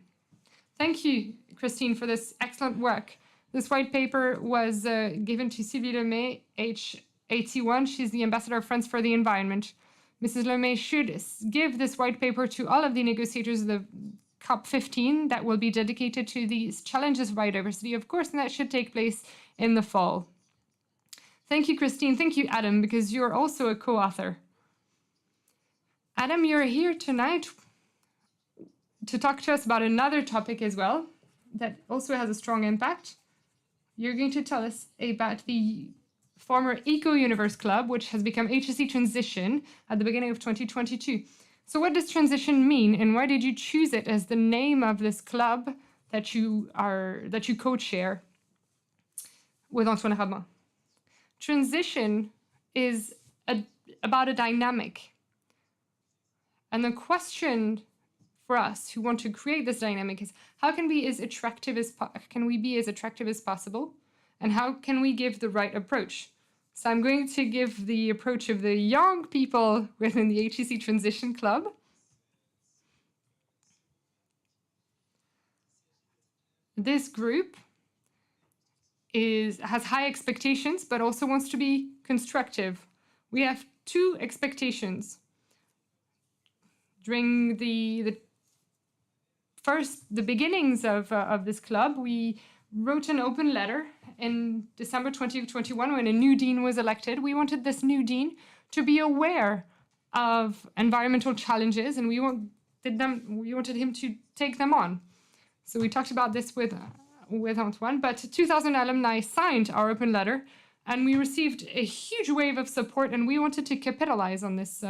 Thank you, Christine, for this excellent work. This white paper was given to Sylvie Lemay, H81. She's the ambassador of France for the Environment. Mrs. Lemay should give this white paper to all of the negotiators of the COP15 that will be dedicated to these challenges of biodiversity, of course, and that should take place in the fall. Thank you, Christine. Thank you, Adam, because you're also a co-author. Adam, you're here tonight to talk to us about another topic as well that also has a strong impact. You're going to tell us about the former Eco-Universe Club, which has become HEC Transition at the beginning of 2022. So what does transition mean, and why did you choose it as the name of this club that you co-chair? with Antoine Rabin. Transition is about a dynamic. And the question for us who want to create this dynamic is, how can we be as attractive as possible? And how can we give the right approach? So I'm going to give the approach of the young people within the HEC Transition Club. This group has high expectations, but also wants to be constructive. We have two expectations. During the beginnings of this club, we wrote an open letter in December 2021 when a new dean was elected. We wanted this new dean to be aware of environmental challenges, and we wanted him to take them on. So we talked about this with Antoine, but 2,000 alumni signed our open letter, and we received a huge wave of support, and we wanted to capitalize on this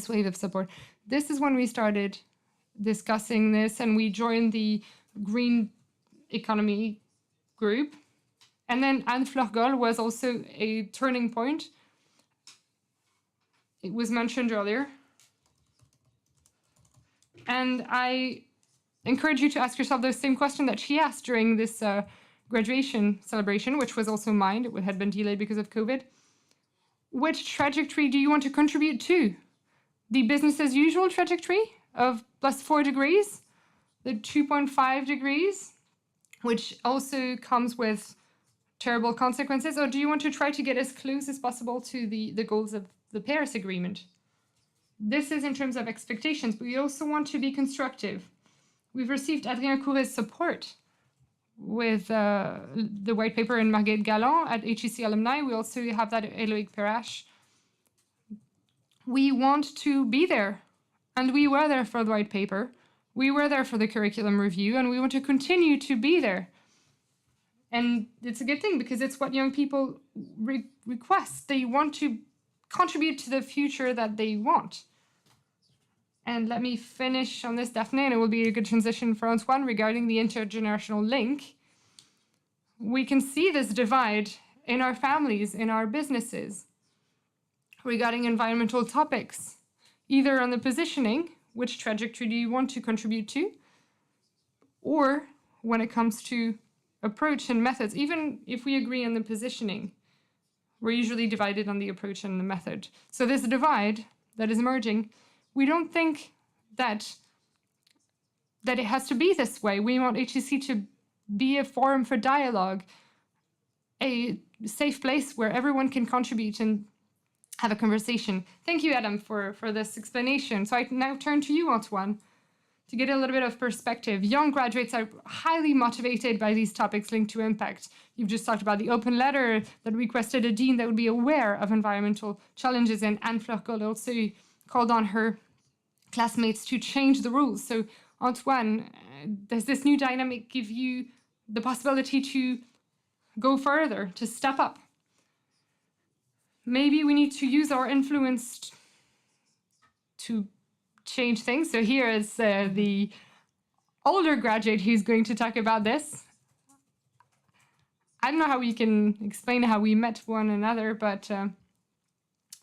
wave of support. This is when we started discussing this, and we joined the Green Economy group. And then Anne Fleurgol was also a turning point. It was mentioned earlier. And I encourage you to ask yourself the same question that she asked during this graduation celebration, which was also mine. It had been delayed because of COVID. Which trajectory do you want to contribute to? The business as usual trajectory of +4 degrees, the 2.5 degrees, which also comes with terrible consequences, or do you want to try to get as close as possible to the goals of the Paris Agreement? This is in terms of expectations, but we also want to be constructive. We've received Adrien Couret's support with the white paper and Marguerite Galland at HEC Alumni. We also have that at Eloïc Perrache. We want to be there, and we were there for the white paper. We were there for the curriculum review, and we want to continue to be there. And it's a good thing because it's what young people request. They want to contribute to the future that they want. And let me finish on this, Daphne, and it will be a good transition for Antoine regarding the intergenerational link. We can see this divide in our families, in our businesses, regarding environmental topics, either on the positioning, which trajectory do you want to contribute to, or when it comes to approach and methods. Even if we agree on the positioning, we're usually divided on the approach and the method. So this divide that is emerging, we don't think that it has to be this way. We want HEC to be a forum for dialogue, a safe place where everyone can contribute and have a conversation. Thank you, Adam, for this explanation. So I now turn to you, Antoine, to get a little bit of perspective. Young graduates are highly motivated by these topics linked to impact. You've just talked about the open letter that requested a dean that would be aware of environmental challenges, and Anne Fleurgol also called on her classmates to change the rules. So, Antoine, does this new dynamic give you the possibility to go further, to step up? Maybe we need to use our influence to change things. So here is the older graduate who's going to talk about this. I don't know how we can explain how we met one another, but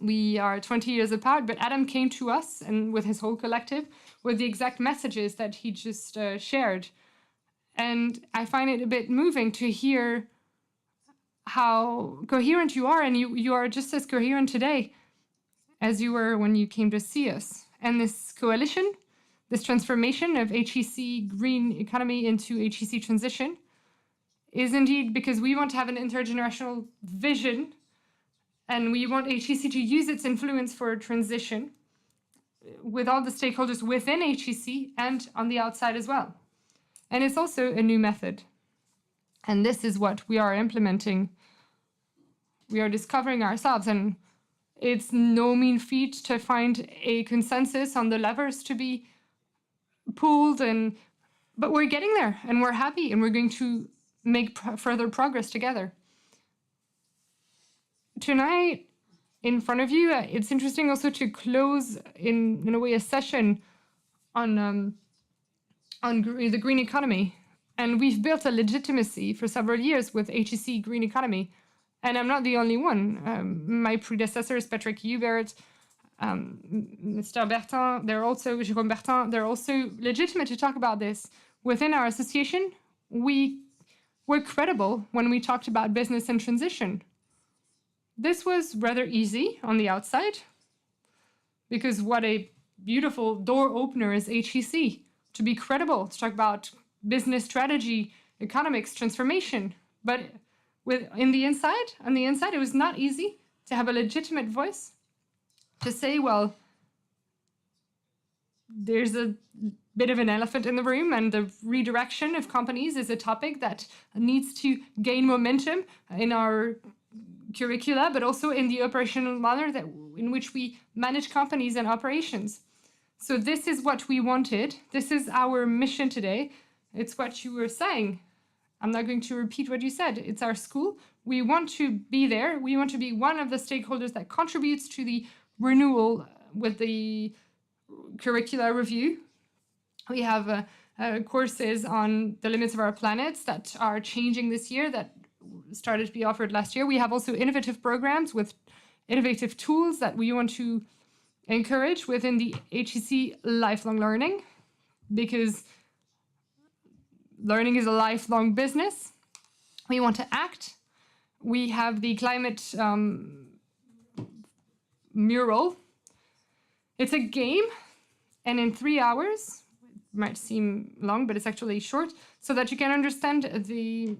we are 20 years apart. But Adam came to us and with his whole collective with the exact messages that he just shared. And I find it a bit moving to hear how coherent you are, and you are just as coherent today as you were when you came to see us. And this coalition, this transformation of HEC Green Economy into HEC Transition is indeed because we want to have an intergenerational vision, and we want HEC to use its influence for transition with all the stakeholders within HEC and on the outside as well. And it's also a new method. And this is what we are implementing. We are discovering ourselves, and it's no mean feat to find a consensus on the levers to be pulled, but we're getting there, and we're happy, and we're going to make further progress together. Tonight, in front of you, it's interesting also to close in a way a session on the green economy. And we've built a legitimacy for several years with HEC Green Economy. And I'm not the only one. My predecessors, Patrick Hubert, Mr. Bertin, Jérôme Bertin, they're also legitimate to talk about this. Within our association, we were credible when we talked about business and transition. This was rather easy on the outside, because what a beautiful door opener is HEC, to be credible, to talk about business strategy, economics, transformation. But on the inside, it was not easy to have a legitimate voice to say, well, there's a bit of an elephant in the room, and the redirection of companies is a topic that needs to gain momentum in our curricula, but also in the operational manner in which we manage companies and operations. So this is what we wanted. This is our mission today. It's what you were saying. I'm not going to repeat what you said. It's our school. We want to be there. We want to be one of the stakeholders that contributes to the renewal with the curricula review. We have courses on the limits of our planets that are changing this year, that started to be offered last year. We have also innovative programs with innovative tools that we want to encourage within the HEC lifelong learning, because learning is a lifelong business. We want to act. We have the climate mural. It's a game, and in 3 hours, it might seem long, but it's actually short, so that you can understand the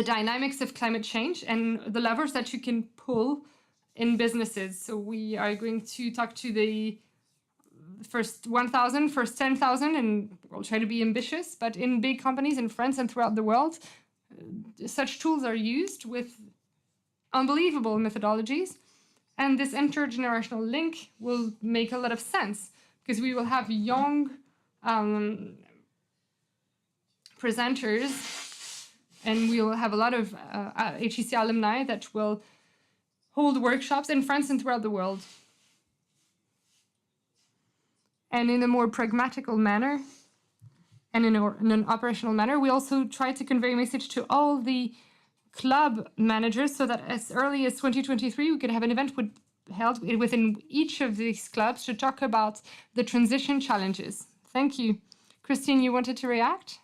dynamics of climate change and the levers that you can pull in businesses. So we are going to talk to the first 1,000, first 10,000, and we'll try to be ambitious, but in big companies in France and throughout the world, such tools are used with unbelievable methodologies. And this intergenerational link will make a lot of sense, because we will have young presenters, and we will have a lot of HEC alumni that will hold workshops in France and throughout the world. And in a more pragmatical manner and in an operational manner, we also try to convey a message to all the club managers, so that as early as 2023, we could have an event held within each of these clubs to talk about the transition challenges. Thank you. Christine, you wanted to react?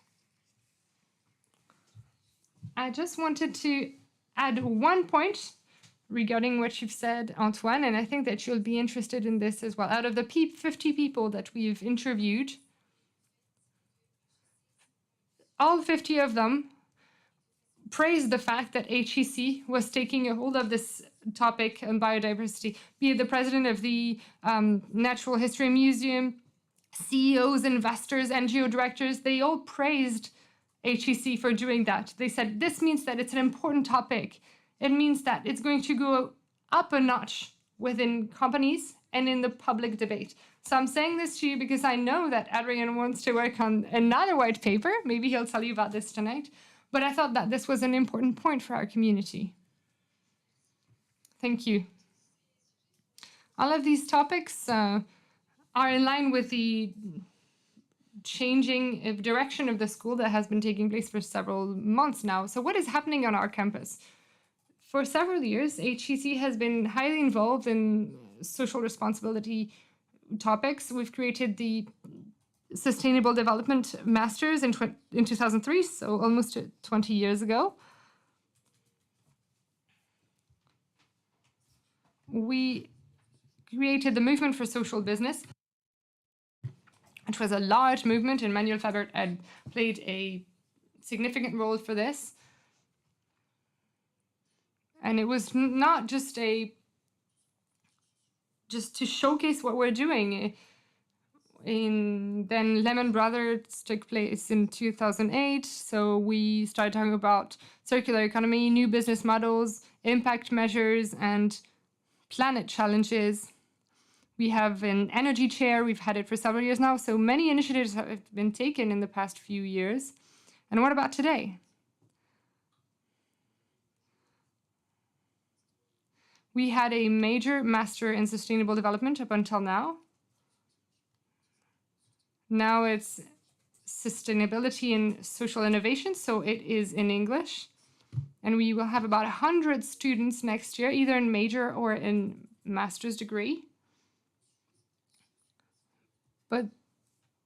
I just wanted to add one point regarding what you've said, Antoine, and I think that you'll be interested in this as well. Out of the 50 people that we've interviewed, all 50 of them praised the fact that HEC was taking a hold of this topic on biodiversity, be it the president of the Natural History Museum, CEOs, investors, NGO directors. They all praised HEC for doing that. They said, this means that it's an important topic. It means that it's going to go up a notch within companies and in the public debate. So I'm saying this to you because I know that Adrien wants to work on another white paper. Maybe he'll tell you about this tonight. But I thought that this was an important point for our community. Thank you. All of these topics are in line with the changing direction of the school that has been taking place for several months now. So what is happening on our campus? For several years, HEC has been highly involved in social responsibility topics. We've created the Sustainable Development Masters in 2003, so almost 20 years ago. We created the Movement for Social Business, which was a large movement, and Manuel Faber had played a significant role for this. And it was not just to showcase what we're doing. Then Lehman Brothers took place in 2008. So we started talking about circular economy, new business models, impact measures, and planet challenges. We have an energy chair. We've had it for several years now. So many initiatives have been taken in the past few years. And what about today? We had a major master in sustainable development up until now. Now it's sustainability and social innovation, so it is in English. And we will have about 100 students next year, either in major or in master's degree. But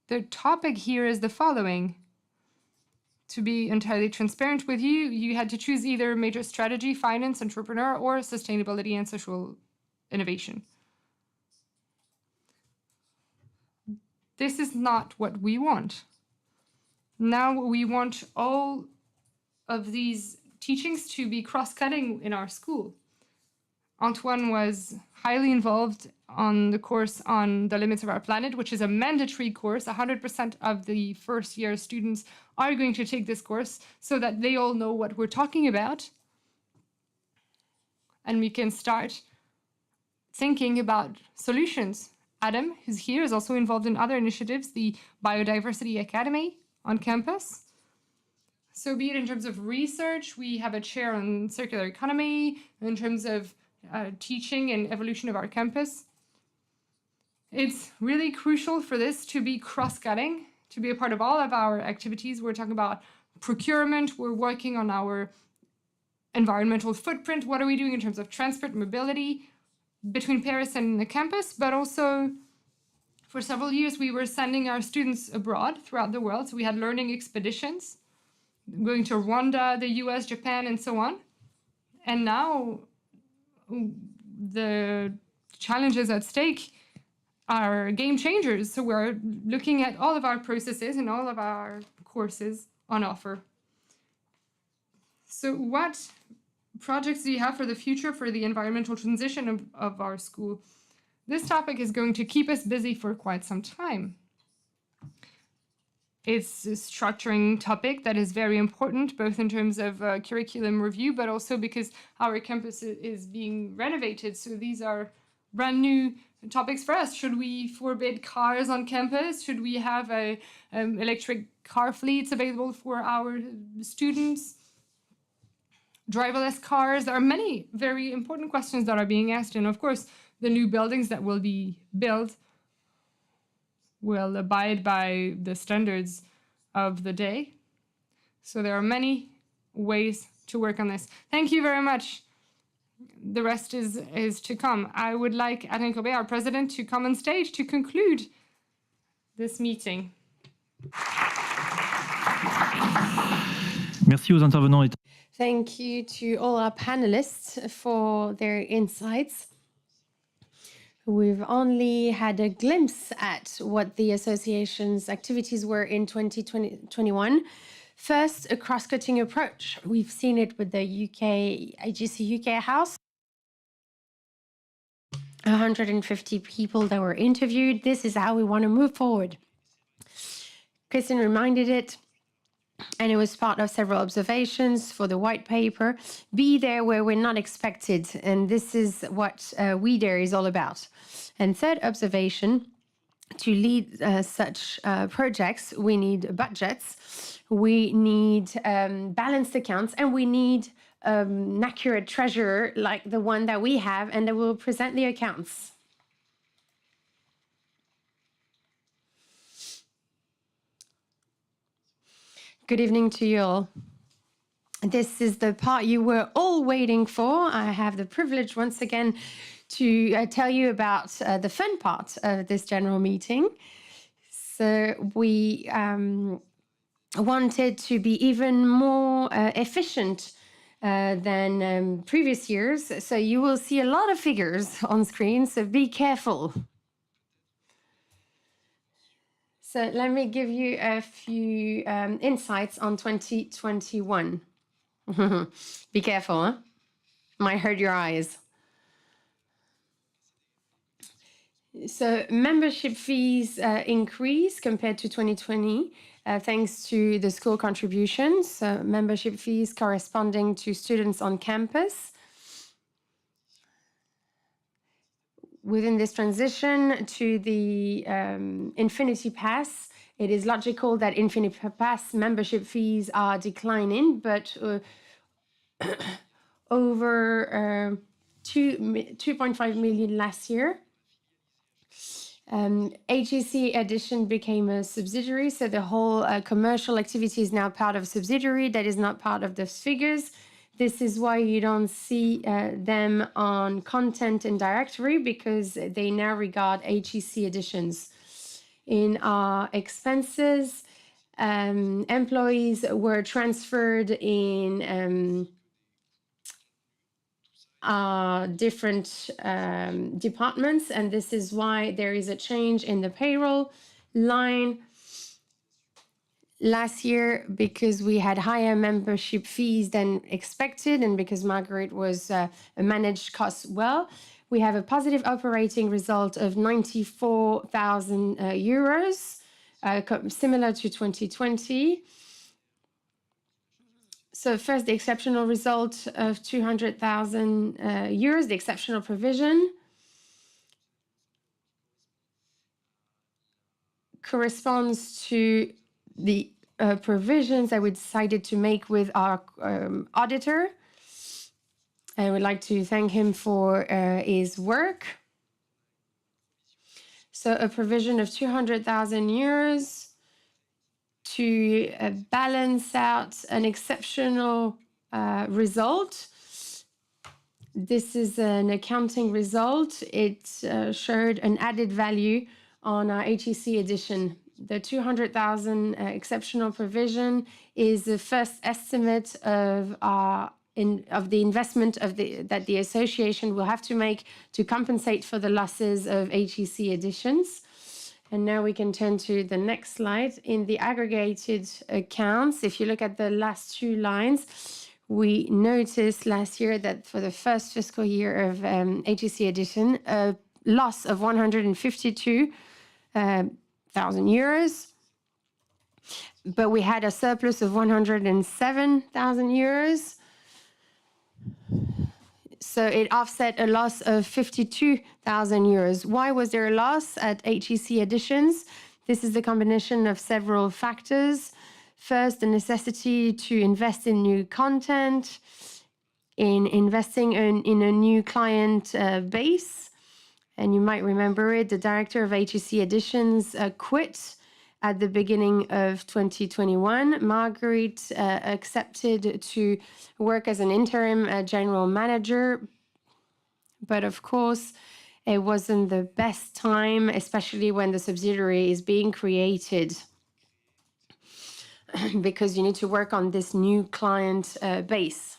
the topic here is the following. To be entirely transparent with you, you had to choose either major strategy, finance, entrepreneur, or sustainability and social innovation. This is not what we want. Now we want all of these teachings to be cross-cutting in our school. Antoine was highly involved on the course on the limits of our planet, which is a mandatory course. 100% of the first year students are going to take this course so that they all know what we're talking about. And we can start thinking about solutions. Adam, who's here, is also involved in other initiatives, the Biodiversity Academy on campus. So be it in terms of research, we have a chair on circular economy, in terms of teaching and evolution of our campus. It's really crucial for this to be cross-cutting, to be a part of all of our activities. We're talking about procurement, we're working on our environmental footprint, what are we doing in terms of transport, mobility between Paris and the campus, but also for several years we were sending our students abroad throughout the world. So we had learning expeditions, going to Rwanda, the US, Japan, and so on. And now the challenges at stake are game changers. So we're looking at all of our processes and all of our courses on offer. So what projects do you have for the future for the environmental transition of our school? This topic is going to keep us busy for quite some time. It's a structuring topic that is very important, both in terms of curriculum review, but also because our campus is being renovated. So these are brand new topics for us. Should we forbid cars on campus? Should we have electric car fleets available for our students? Driverless cars? There are many very important questions that are being asked. And of course, the new buildings that will be built will abide by the standards of the day. So there are many ways to work on this. Thank you very much. The rest is to come. I would like Alain Courbet, our president, to come on stage to conclude this meeting. Merci aux intervenants. Thank you to all our panelists for their insights. We've only had a glimpse at what the association's activities were in 2021. First, a cross-cutting approach. We've seen it with the HEC UK House. 150 people that were interviewed. This is how we want to move forward. Kristen reminded it, and it was part of several observations for the white paper. Be there where we're not expected, and this is what We Dare is all about. And third observation, to lead such projects, we need budgets, we need balanced accounts, and we need an accurate treasurer like the one that we have and that will present the accounts. Good evening to you all. This is the part you were all waiting for. I have the privilege once again to tell you about the fun part of this general meeting. So we wanted to be even more efficient than previous years. So you will see a lot of figures on screen, so be careful. So let me give you a few insights on 2021. Be careful, huh? Might hurt your eyes. So membership fees increase compared to 2020 thanks to the school contributions. So membership fees corresponding to students on campus. Within this transition to the Infinity Pass, it is logical that Infinity Pass membership fees are declining, but over 2.5 million last year. HEC Edition became a subsidiary, so the whole commercial activity is now part of a subsidiary that is not part of those figures. This is why you don't see them on content and directory, because they now regard HEC Editions. In our expenses, employees were transferred in different departments, and this is why there is a change in the payroll line last year, because we had higher membership fees than expected, and because Margaret was managed costs well. We have a positive operating result of 94,000 euros, similar to 2020. So first, the exceptional result of 200,000 euros, the exceptional provision, corresponds to the provisions that we decided to make with our auditor. I would like to thank him for his work. So a provision of 200,000 euros to balance out an exceptional result. This is an accounting result. It showed an added value on our HEC edition. The 200,000 exceptional provision is the first estimate of the investment that the association will have to make to compensate for the losses of HEC editions. And now we can turn to the next slide. In the aggregated accounts, if you look at the last two lines, we noticed last year that for the first fiscal year of HEC edition, a loss of 152,000 euros, but we had a surplus of 107,000 euros. So it offset a loss of 52,000 euros. Why was there a loss at HEC Editions? This is the combination of several factors. First, the necessity to invest in new content, in investing in a new client base. And you might remember it, the director of HEC Editions quit at the beginning of 2021. Marguerite accepted to work as an interim general manager, but of course, it wasn't the best time, especially when the subsidiary is being created, because you need to work on this new client base.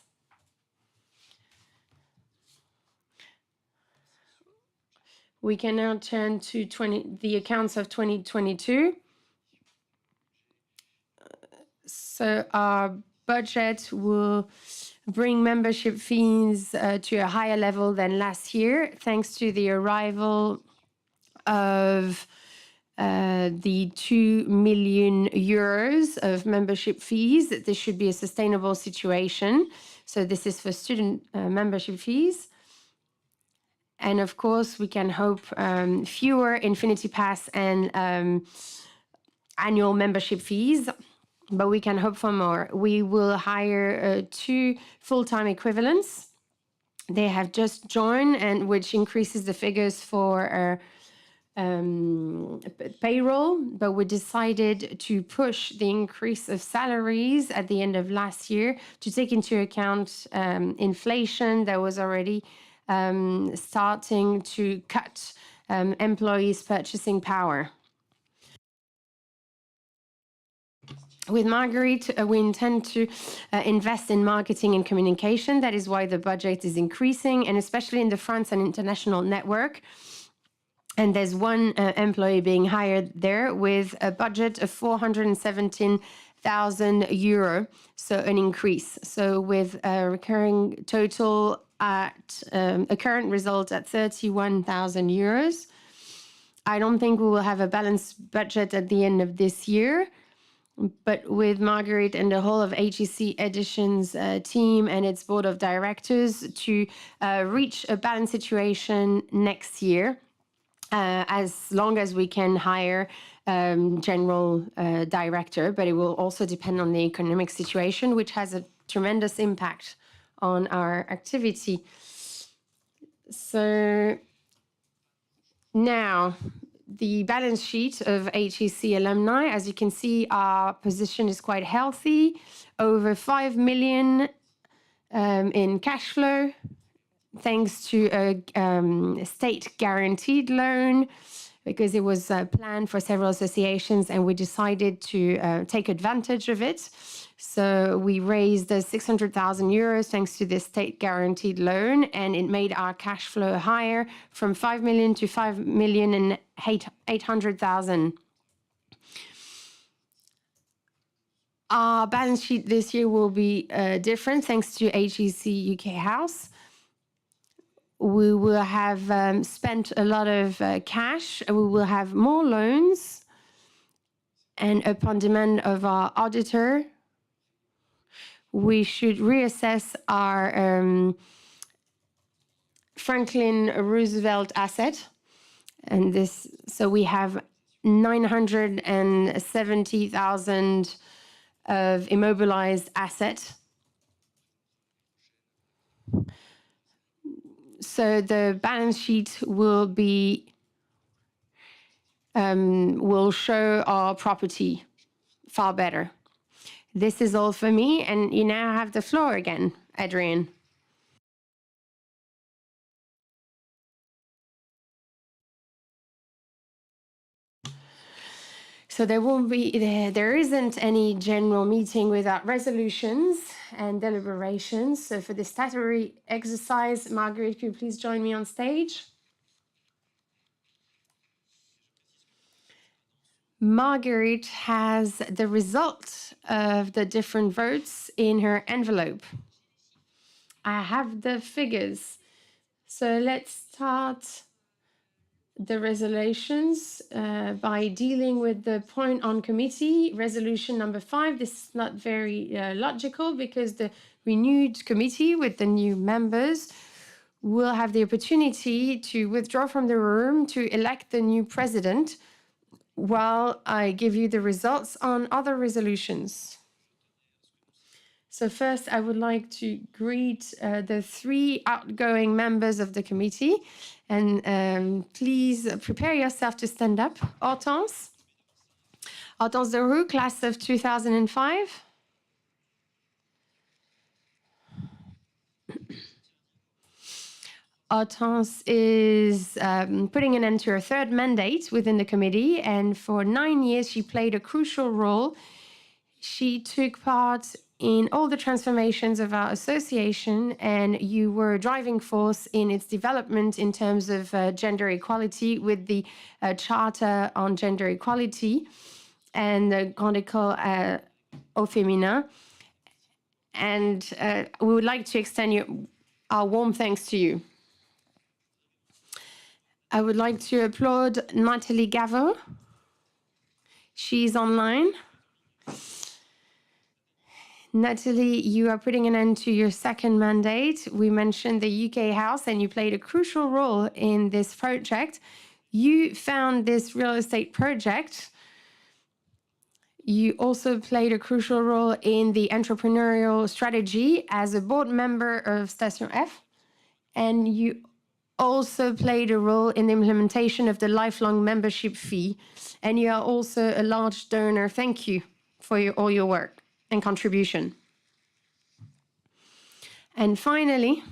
We can now turn to the accounts of 2022. So our budget will bring membership fees to a higher level than last year, thanks to the arrival of the 2 million euros of membership fees. This should be a sustainable situation. So this is for student membership fees. And of course, we can hope fewer Infinity Pass and annual membership fees, but we can hope for more. We will hire 2 full-time equivalents. They have just joined, and which increases the figures for payroll, but we decided to push the increase of salaries at the end of last year to take into account inflation that was already starting to cut employees' purchasing power. With Marguerite, we intend to invest in marketing and communication. That is why the budget is increasing, and especially in the France and international network. And there's one employee being hired there with a budget of 417,000 euro, so an increase. So with a recurring total at a current result at 31,000 euros. I don't think we will have a balanced budget at the end of this year. But with Marguerite and the whole of HEC Editions team and its board of directors to reach a balanced situation next year, as long as we can hire general director, but it will also depend on the economic situation, which has a tremendous impact on our activity. So now, the balance sheet of HEC Alumni. As you can see, our position is quite healthy, over 5 million in cash flow, thanks to a state guaranteed loan, because it was planned for several associations and we decided to take advantage of it. So we raised 600,000 euros thanks to this state guaranteed loan, and it made our cash flow higher from 5 million to 5 million and 800,000. Our balance sheet this year will be different thanks to HEC UK House. We will have spent a lot of cash. We will have more loans. And upon demand of our auditor, we should reassess our Franklin Roosevelt asset. And this, so we have 970,000 of immobilized asset. So the balance sheet will show our property far better. This is all for me, and you now have the floor again, Adrian. So there isn't any general meeting without resolutions and deliberations. So for this statutory exercise, Marguerite, could you please join me on stage? Marguerite has the result of the different votes in her envelope. I have the figures. So let's start the resolutions by dealing with the point on committee, resolution number 5. This is not very logical because the renewed committee with the new members will have the opportunity to withdraw from the room to elect the new president while I give you the results on other resolutions. So first, I would like to greet the 3 outgoing members of the committee. And please prepare yourself to stand up. Hortense Deroux, class of 2005. Hortense is putting an end to her 3rd mandate within the committee, and for 9 years she played a crucial role. She took part in all the transformations of our association, and you were a driving force in its development in terms of gender equality with the Charter on Gender Equality and the Grande École au Féminin. And we would like to extend our warm thanks to you. I would like to applaud Nathalie Gaveau. She's online. Nathalie, you are putting an end to your 2nd mandate. We mentioned the UK House, and you played a crucial role in this project. You found this real estate project. You also played a crucial role in the entrepreneurial strategy as a board member of Station F. And you also played a role in the implementation of the lifelong membership fee. And you are also a large donor. Thank you for all your work and contribution. And finally,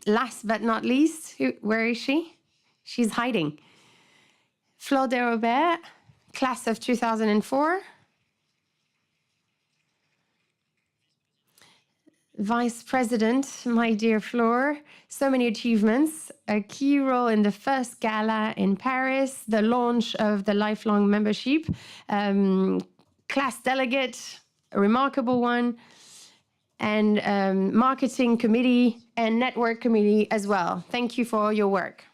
last but not least, where is she? She's hiding. Flore de Robert, class of 2004. Vice President, my dear Flore, so many achievements, a key role in the first gala in Paris, the launch of the lifelong membership, class delegate, a remarkable one, and marketing committee and network committee as well. Thank you for all your work.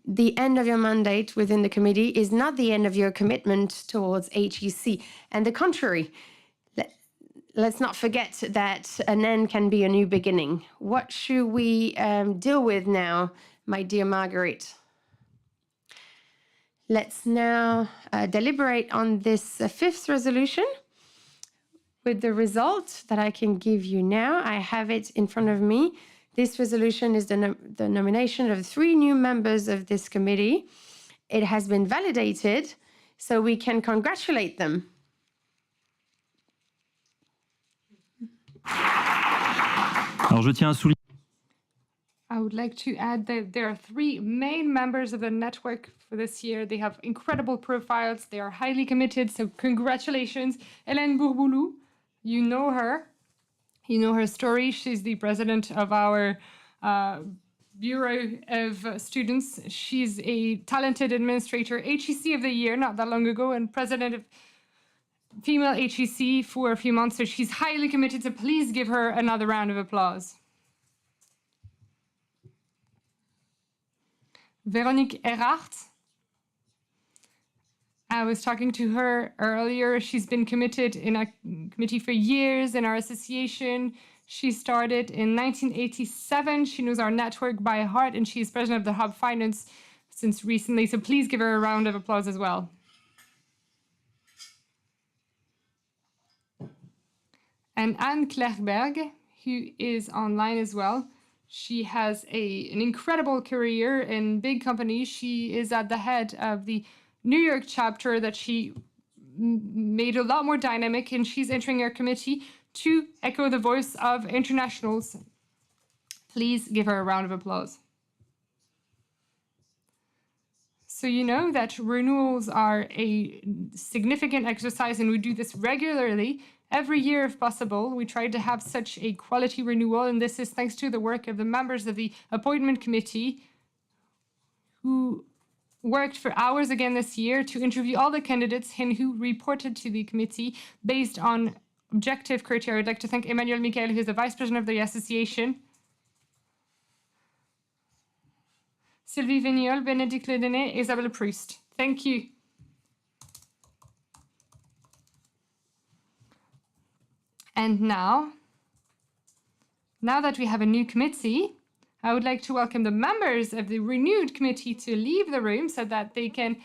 The end of your mandate within the committee is not the end of your commitment towards HEC. And the contrary, let's not forget that an end can be a new beginning. What should we deal with now, my dear Marguerite? Let's now deliberate on this 5th resolution with the result that I can give you now. I have it in front of me. This resolution is the nomination of 3 new members of this committee. It has been validated, so we can congratulate them. Alors, je tiens à souligner. I would like to add that there are 3 main members of the network for this year. They have incredible profiles. They are highly committed. So congratulations. Hélène Bourboulou, you know her. You know her story. She's the president of our Bureau of Students. She's a talented administrator, HEC of the year, not that long ago, and president of female HEC for a few months. So she's highly committed. So please give her another round of applause. Véronique Erhardt. I was talking to her earlier. She's been committed in a committee for years in our association. She started in 1987. She knows our network by heart, and she's president of the Hub Finance since recently. So please give her a round of applause as well. And Anne Klerberg, who is online as well. She has an incredible career in big companies. She is at the head of the New York chapter that she made a lot more dynamic, and she's entering our committee to echo the voice of internationals. Please give her a round of applause. So you know that renewals are a significant exercise, and we do this regularly. Every year, if possible, we try to have such a quality renewal, and this is thanks to the work of the members of the appointment committee who worked for hours again this year to interview all the candidates and who reported to the committee based on objective criteria. I'd like to thank Emmanuel Michael, who is the vice president of the association, Sylvie Vignol, Bénédicte Ledenet, Isabelle Proust. Thank you. And now that we have a new committee, I would like to welcome the members of the renewed committee to leave the room so that they can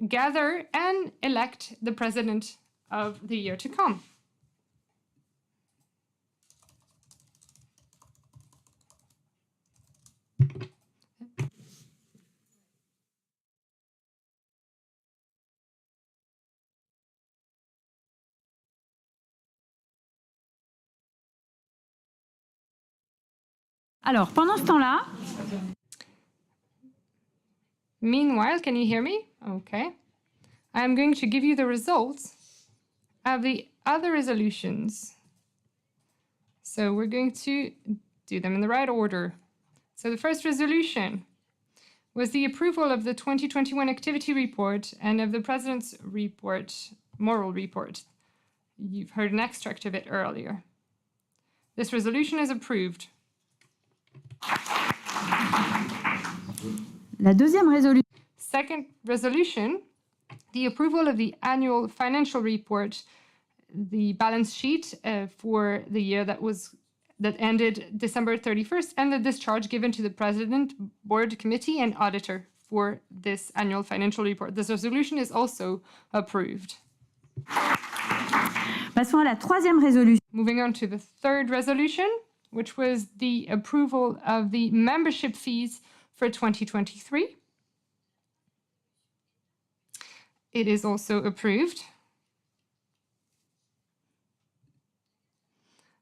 gather and elect the president of the year to come. Alors, pendant ce temps-là, Meanwhile, can you hear me? Okay. I'm going to give you the results of the other resolutions. So we're going to do them in the right order. So the first resolution was the approval of the 2021 activity report and of the president's report, moral report. You've heard an extract of it earlier. This resolution is approved. la deuxième résolution. Second resolution, the approval of the annual financial report, the balance sheet for the year that ended December 31st, and the discharge given to the president, board committee, and auditor for this annual financial report. This resolution is also approved. Passons à la troisième résolution. Moving on to the third resolution, which was the approval of the membership fees for 2023. It is also approved.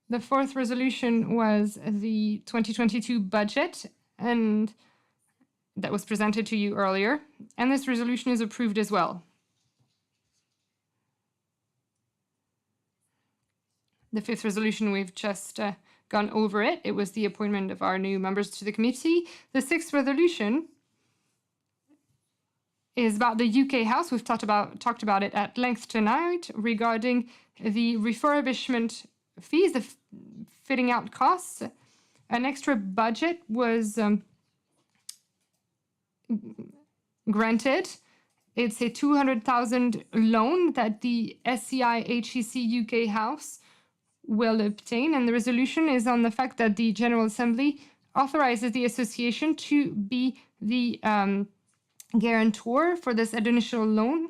The fourth resolution was the 2022 budget, and that was presented to you earlier, and this resolution is approved as well. The fifth resolution, we've just gone over it. It was the appointment of our new members to the committee. The sixth resolution is about the UK House. We've talked about it at length tonight regarding the refurbishment fees, the fitting out costs. An extra budget was granted. It's a 200,000 loan that the SCI HEC UK House will obtain, and the resolution is on the fact that the General Assembly authorizes the association to be the guarantor for this additional loan.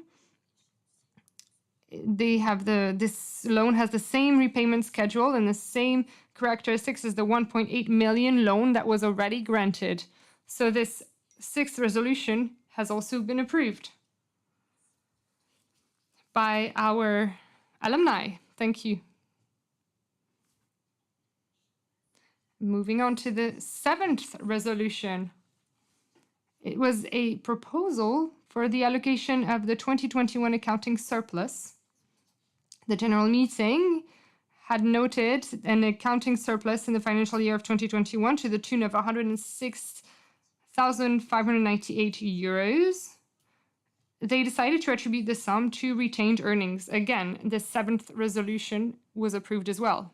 This loan has the same repayment schedule and the same characteristics is the 1.8 million loan that was already granted. So this 6th resolution has also been approved by our alumni. Thank you. Moving on to the 7th resolution. It was a proposal for the allocation of the 2021 accounting surplus. The general meeting had noted an accounting surplus in the financial year of 2021 to the tune of 106,598 euros. They decided to attribute the sum to retained earnings. Again, the 7th resolution was approved as well.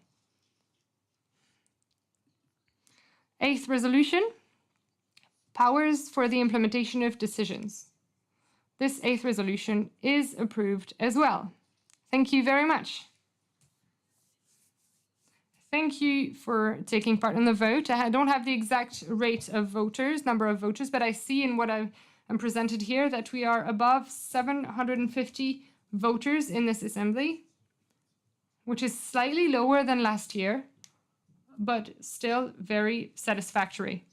8th resolution, powers for the implementation of decisions. This 8th resolution is approved as well. Thank you very much. Thank you for taking part in the vote. I don't have the exact rate of voters, number of voters, but I see in what I'm presented here that we are above 750 voters in this assembly, which is slightly lower than last year, but still very satisfactory.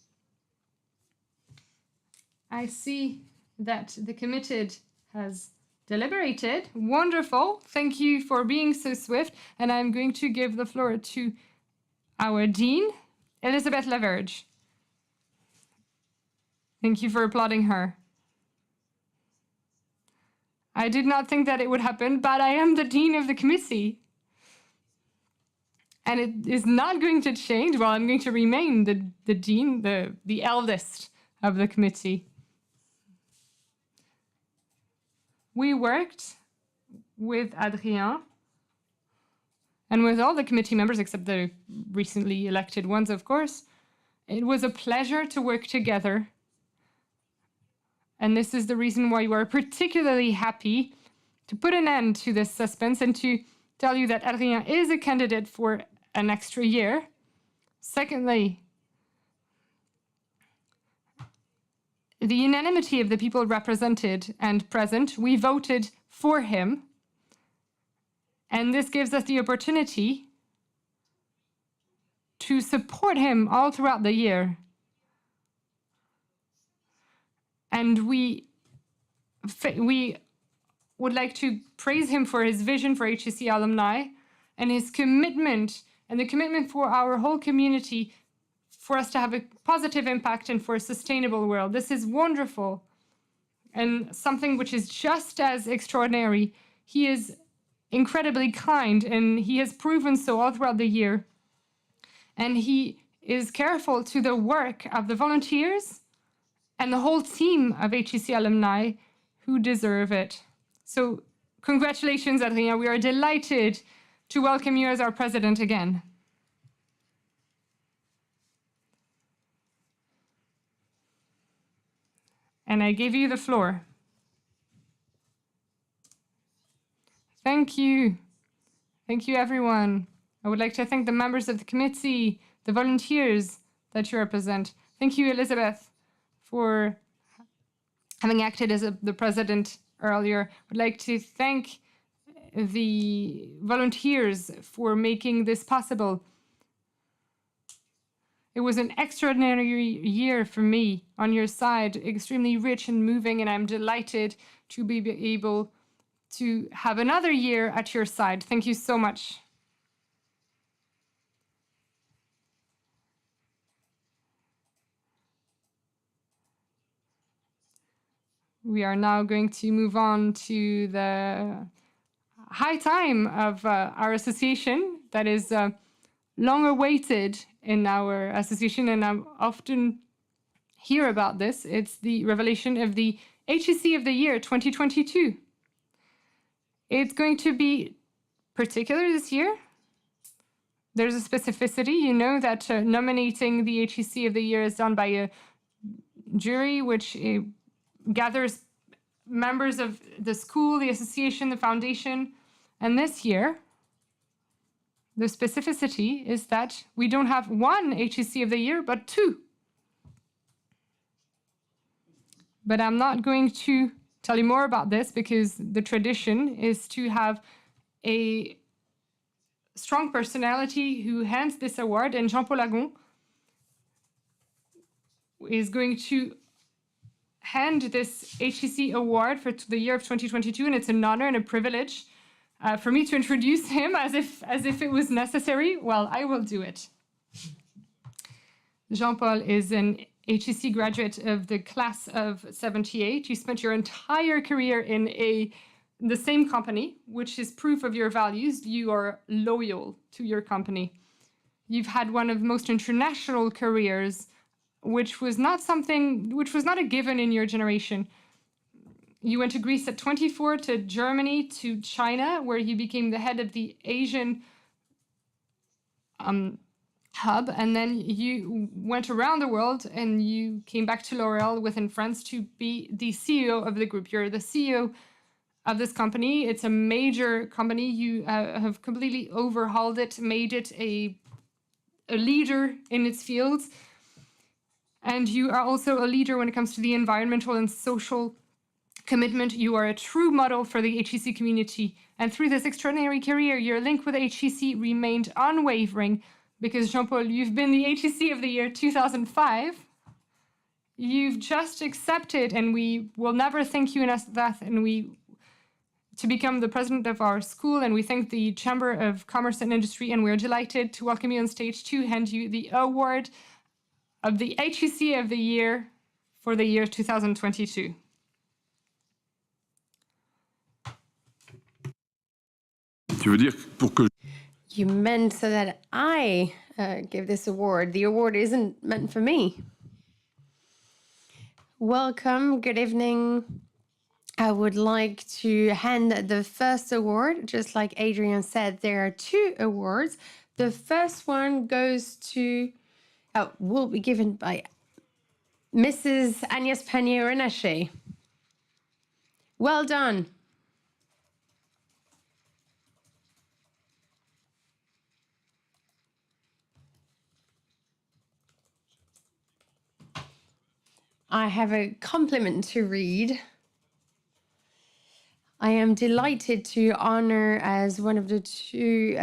I see that the committed has deliberated. Wonderful. Thank you for being so swift. And I'm going to give the floor to our Dean, Elizabeth Laverge. Thank you for applauding her. I did not think that it would happen, but I am the Dean of the committee. And it is not going to change. Well, I'm going to remain the Dean, the eldest of the committee. We worked with Adrien and with all the committee members, except the recently elected ones, of course. It was a pleasure to work together. And this is the reason why we're particularly happy to put an end to this suspense and to tell you that Adrien is a candidate for an extra year. Secondly, the unanimity of the people represented and present, we voted for him. And this gives us the opportunity to support him all throughout the year. And we would like to praise him for his vision for HEC Alumni and his commitment and the commitment for our whole community for us to have a positive impact and for a sustainable world. This is wonderful and something which is just as extraordinary. He is incredibly kind and he has proven so all throughout the year. And he is careful to the work of the volunteers and the whole team of HEC Alumni who deserve it. So congratulations, Adrien. We are delighted to welcome you as our president again. And I give you the floor. Thank you. Thank you, everyone. I would like to thank the members of the committee, the volunteers that you represent. Thank you, Elizabeth, for having acted as the president earlier. I would like to thank the volunteers for making this possible. It was an extraordinary year for me on your side, extremely rich and moving, and I'm delighted to be able to have another year at your side. Thank you so much. We are now going to move on to the high time of our association that is long awaited in our association, and I often hear about this. It's the revelation of the HEC of the year 2022. It's going to be particular this year. There's a specificity. You know that nominating the HEC of the year is done by a jury, which gathers members of the school, the association, the foundation. And this year, the specificity is that we don't have one HEC of the year, but two. But I'm not going to tell you more about this because the tradition is to have a strong personality who hands this award, and Jean-Paul Agon is going to hand this HEC award for the year of 2022, and it's an honor and a privilege for me to introduce him as if it was necessary. Well, I will do it. Jean-Paul is an HEC graduate of the class of 78. You spent your entire career in the same company, which is proof of your values. You are loyal to your company. You've had one of the most international careers, which was not a given in your generation. You went to Greece at 24, to Germany, to China, where you became the head of the Asian hub, and then you went around the world and you came back to L'Oréal within France to be the CEO of the group. You're the CEO of this company. It's a major company. You have completely overhauled it, made it a leader in its fields. And you are also a leader when it comes to the environmental and social commitment. You are a true model for the HEC community. And through this extraordinary career, your link with HEC remained unwavering, because Jean-Paul, you've been the HEC of the year 2005. You've just accepted, and we will never thank you enough for that, to become the president of our school, and we thank the Chamber of Commerce and Industry, and we're delighted to welcome you on stage to hand you the award of the HEC of the year for the year 2022. Tu veux dire pour que You meant so that I give this award. The award isn't meant for me. Welcome, good evening. I would like to hand the first award. Just like Adrian said, there are two awards. The first one goes to, will be given by Mrs. Agnès Pannier-Runacher. Well done. I have a compliment to read. I am delighted to honor as one of the two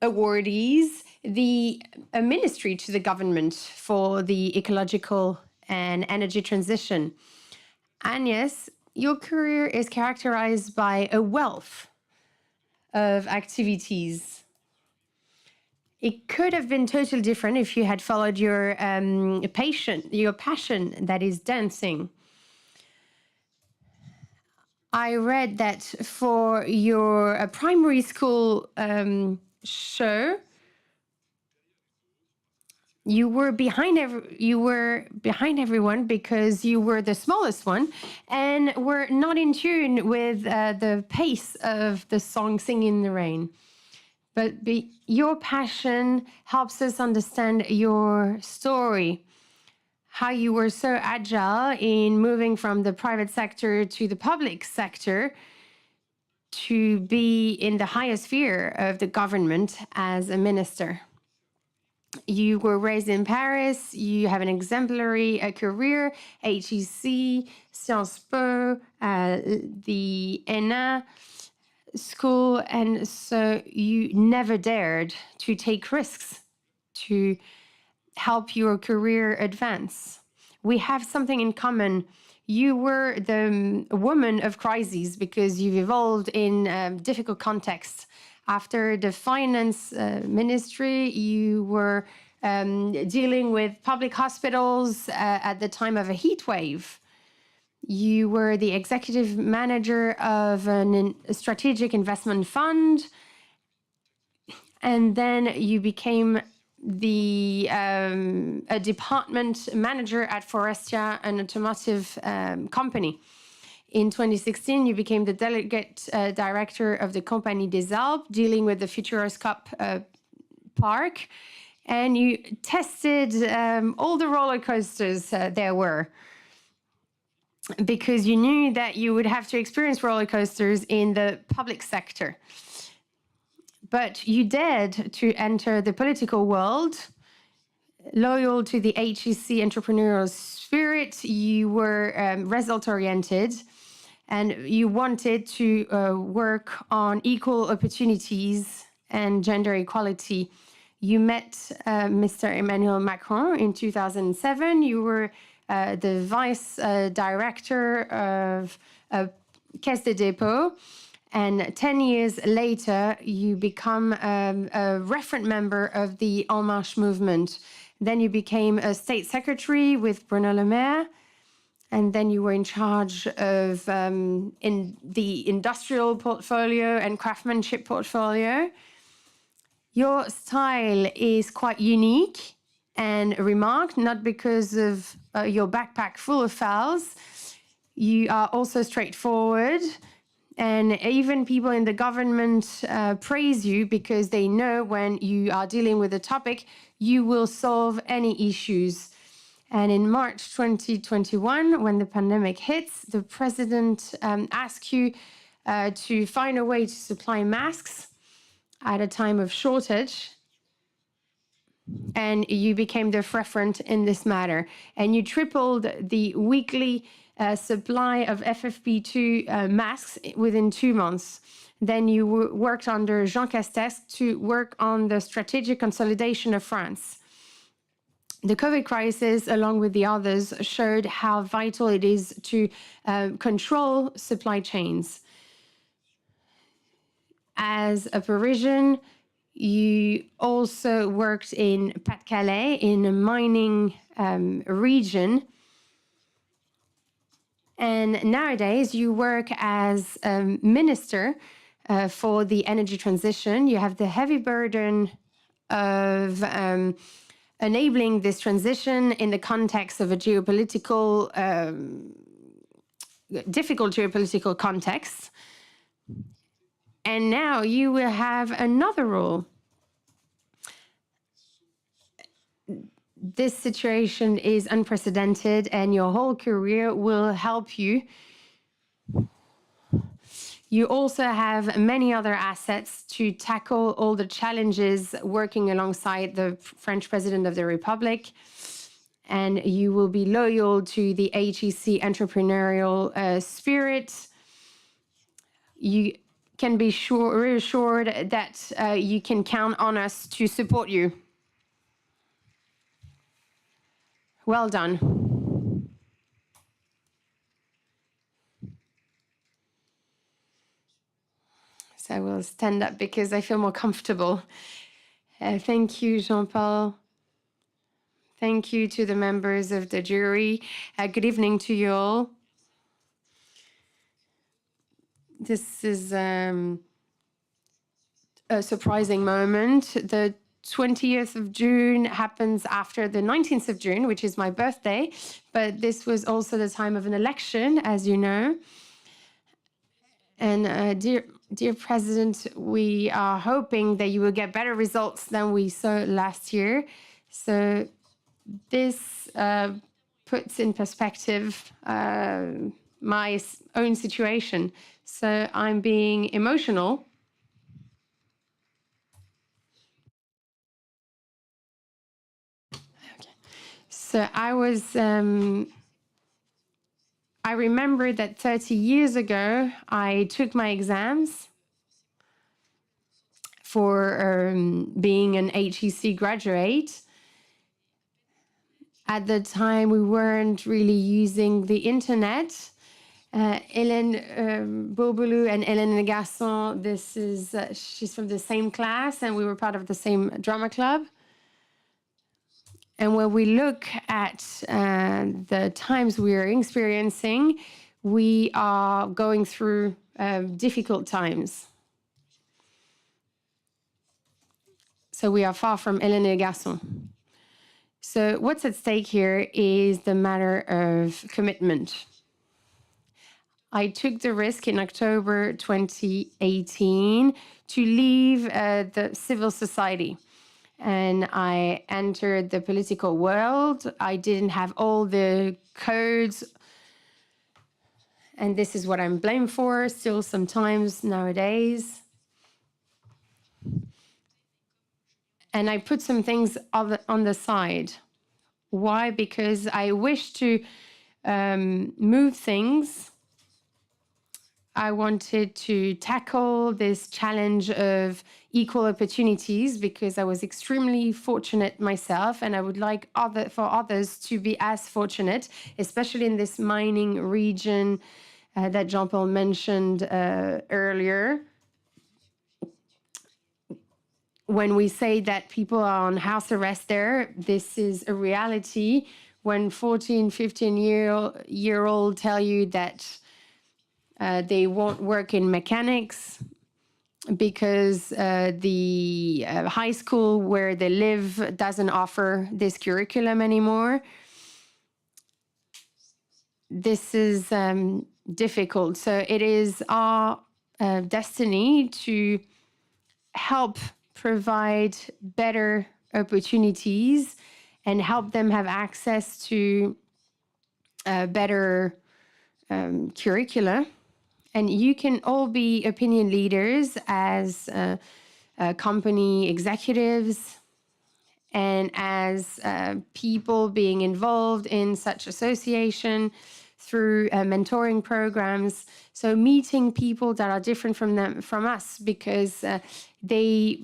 awardees a ministry to the government for the ecological and energy transition. Agnès, your career is characterized by a wealth of activities. It could have been totally different if you had followed your passion, that is dancing. I read that for your primary school show, you were behind everyone because you were the smallest one and were not in tune with the pace of the song "Singing in the Rain." But your passion helps us understand your story, how you were so agile in moving from the private sector to the public sector to be in the highest sphere of the government as a minister. You were raised in Paris, you have an exemplary career, HEC, Sciences Po, the ENA school, and so you never dared to take risks to help your career advance. We have something in common. You were the woman of crises because you've evolved in difficult contexts. After the finance ministry, you were dealing with public hospitals at the time of a heat wave. You were the executive manager of a strategic investment fund, and then you became a department manager at Forestia, an automotive company. In 2016, you became the delegate director of the Compagnie des Alpes, dealing with the Futuroscope park, and you tested all the roller coasters there were, because you knew that you would have to experience roller coasters in the public sector. But you dared to enter the political world, loyal to the HEC entrepreneurial spirit. You were result-oriented, and you wanted to work on equal opportunities and gender equality. You met Mr. Emmanuel Macron in 2007. You were the vice director of Caisse des Dépôts. And 10 years later, you become a referent member of the En Marche movement. Then you became a state secretary with Bruno Le Maire. And then you were in charge of in the industrial portfolio and craftsmanship portfolio. Your style is quite unique and remarked, not because of your backpack full of files. You are also straightforward. And even people in the government praise you because they know when you are dealing with a topic, you will solve any issues. And in March 2021, when the pandemic hits, the president asked you to find a way to supply masks at a time of shortage. And you became the referent in this matter. And you tripled the weekly supply of FFP2 masks within 2 months. Then you worked under Jean Castex to work on the strategic consolidation of France. The COVID crisis, along with the others, showed how vital it is to control supply chains. As a Parisian, you also worked in Pas-de-Calais, in a mining region. And nowadays, you work as a minister for the energy transition. You have the heavy burden of enabling this transition in the context of a geopolitical, difficult geopolitical context. And now you will have another role. This situation is unprecedented, and your whole career will help you. You also have many other assets to tackle all the challenges working alongside the French President of the Republic. And you will be loyal to the HEC entrepreneurial spirit. You can be reassured that you can count on us to support you. Well done. So I will stand up because I feel more comfortable. Thank you, Jean-Paul. Thank you to the members of the jury. Good evening to you all. This is a surprising moment. The 20th of June happens after the 19th of June, which is my birthday, but this was also the time of an election, as you know. And dear President, we are hoping that you will get better results than we saw last year. So this puts in perspective my own situation. So I'm being emotional. So I remember that 30 years ago, I took my exams for being an HEC graduate. At the time, we weren't really using the internet. Hélène Bourboulou and Hélène Garçon, she's from the same class, and we were part of the same drama club. And when we look at the times we are experiencing, we are going through difficult times. So we are far from Hélène et Garçon. So what's at stake here is the matter of commitment. I took the risk in October 2018 to leave the civil society. And I entered the political world. I didn't have all the codes. And this is what I'm blamed for still sometimes nowadays. And I put some things on the side. Why? Because I wish to move things I wanted to tackle this challenge of equal opportunities because I was extremely fortunate myself, and I would like for others to be as fortunate, especially in this mining region that Jean-Paul mentioned earlier. When we say that people are on house arrest there, this is a reality. When 14, 15-year-old tell you that they won't work in mechanics because the high school where they live doesn't offer this curriculum anymore. This is difficult. So it is our destiny to help provide better opportunities and help them have access to better curricula. And you can all be opinion leaders as company executives and as people being involved in such association through mentoring programs. So meeting people that are different from us because they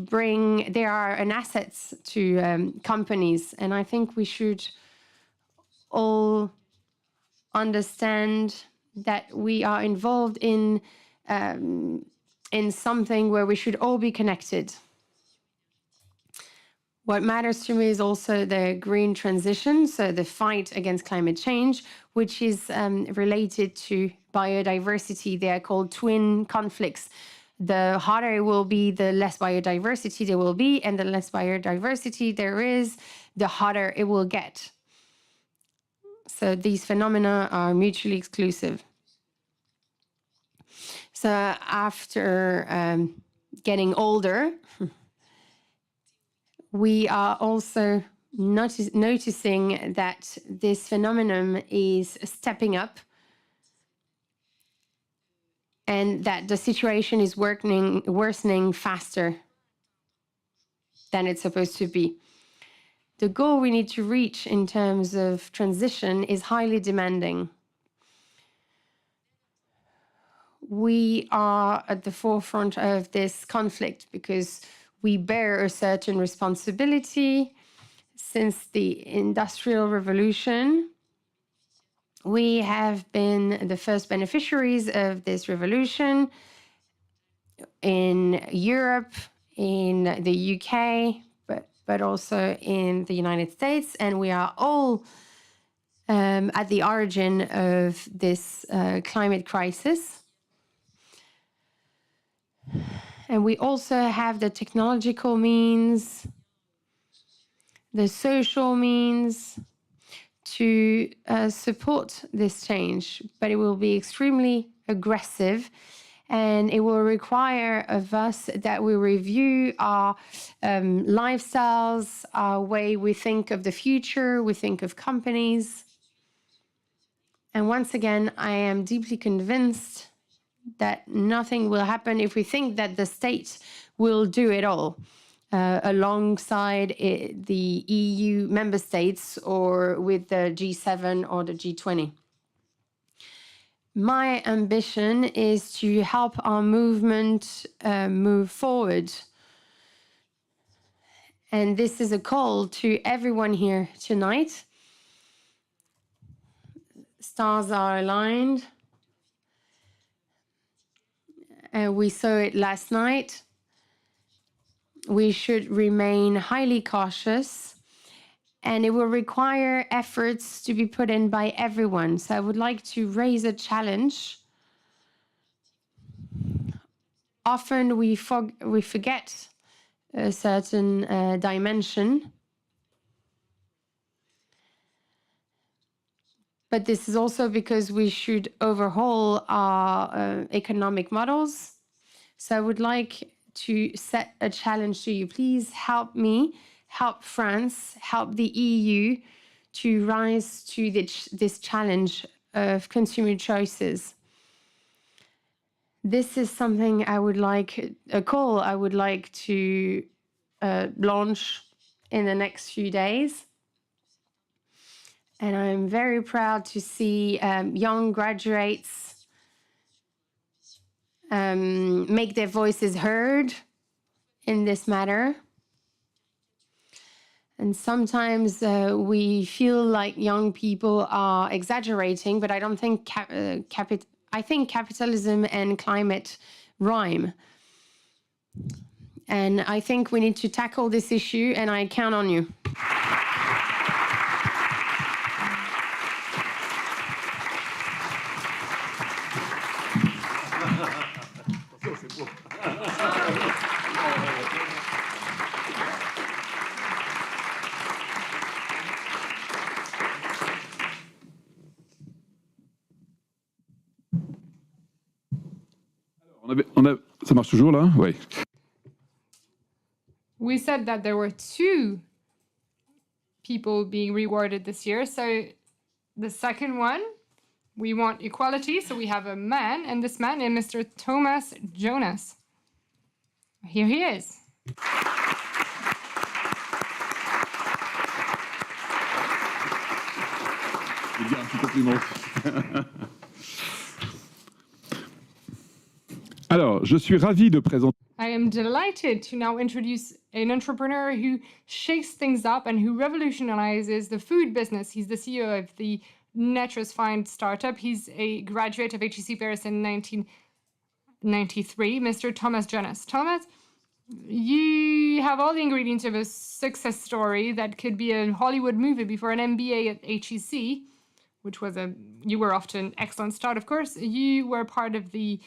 are an asset to companies. And I think we should all understand that we are involved in something where we should all be connected. What matters to me is also the green transition, so the fight against climate change, which is related to biodiversity. They are called twin conflicts. The hotter it will be, the less biodiversity there will be, and the less biodiversity there is, the hotter it will get. So these phenomena are mutually exclusive. So after getting older, we are also noticing that this phenomenon is stepping up and that the situation is worsening faster than it's supposed to be. The goal we need to reach in terms of transition is highly demanding. We are at the forefront of this conflict because we bear a certain responsibility. Since the Industrial Revolution, we have been the first beneficiaries of this revolution in Europe, in the UK, but also in the United States, and we are all at the origin of this climate crisis. And we also have the technological means, the social means to support this change, but it will be extremely aggressive, and it will require of us that we review our lifestyles, our way we think of the future, we think of companies. And once again, I am deeply convinced that nothing will happen if we think that the state will do it all alongside the EU member states or with the G7 or the G20. My ambition is to help our movement move forward. And this is a call to everyone here tonight. Stars are aligned. We saw it last night. We should remain highly cautious, and it will require efforts to be put in by everyone. So I would like to raise a challenge. Often we forget a certain dimension. But this is also because we should overhaul our economic models. So I would like to set a challenge to you. Please help me, help France, help the EU to rise to this challenge of consumer choices. This is something a call I would like to launch in the next few days. And I'm very proud to see young graduates make their voices heard in this matter. And sometimes we feel like young people are exaggerating, but I don't think I think capitalism and climate rhyme. And I think we need to tackle this issue, and I count on you. Ça marche toujours là? Oui. We said that there were 2 people being rewarded this year. So the second one, we want equality. So we have a man, and this man is Mr. Thomas Jonas. Here he is. Je vais dire un petit compliment. Alors, je suis ravi de présenter. I am delighted to now introduce an entrepreneur who shakes things up and who revolutionizes the food business. He's the CEO of the Naturous Find startup. He's a graduate of HEC Paris in 1993, Mr. Thomas Jonas. Thomas, you have all the ingredients of a success story that could be a Hollywood movie before an MBA at HEC, which was you were off to an excellent start, of course. You were part of the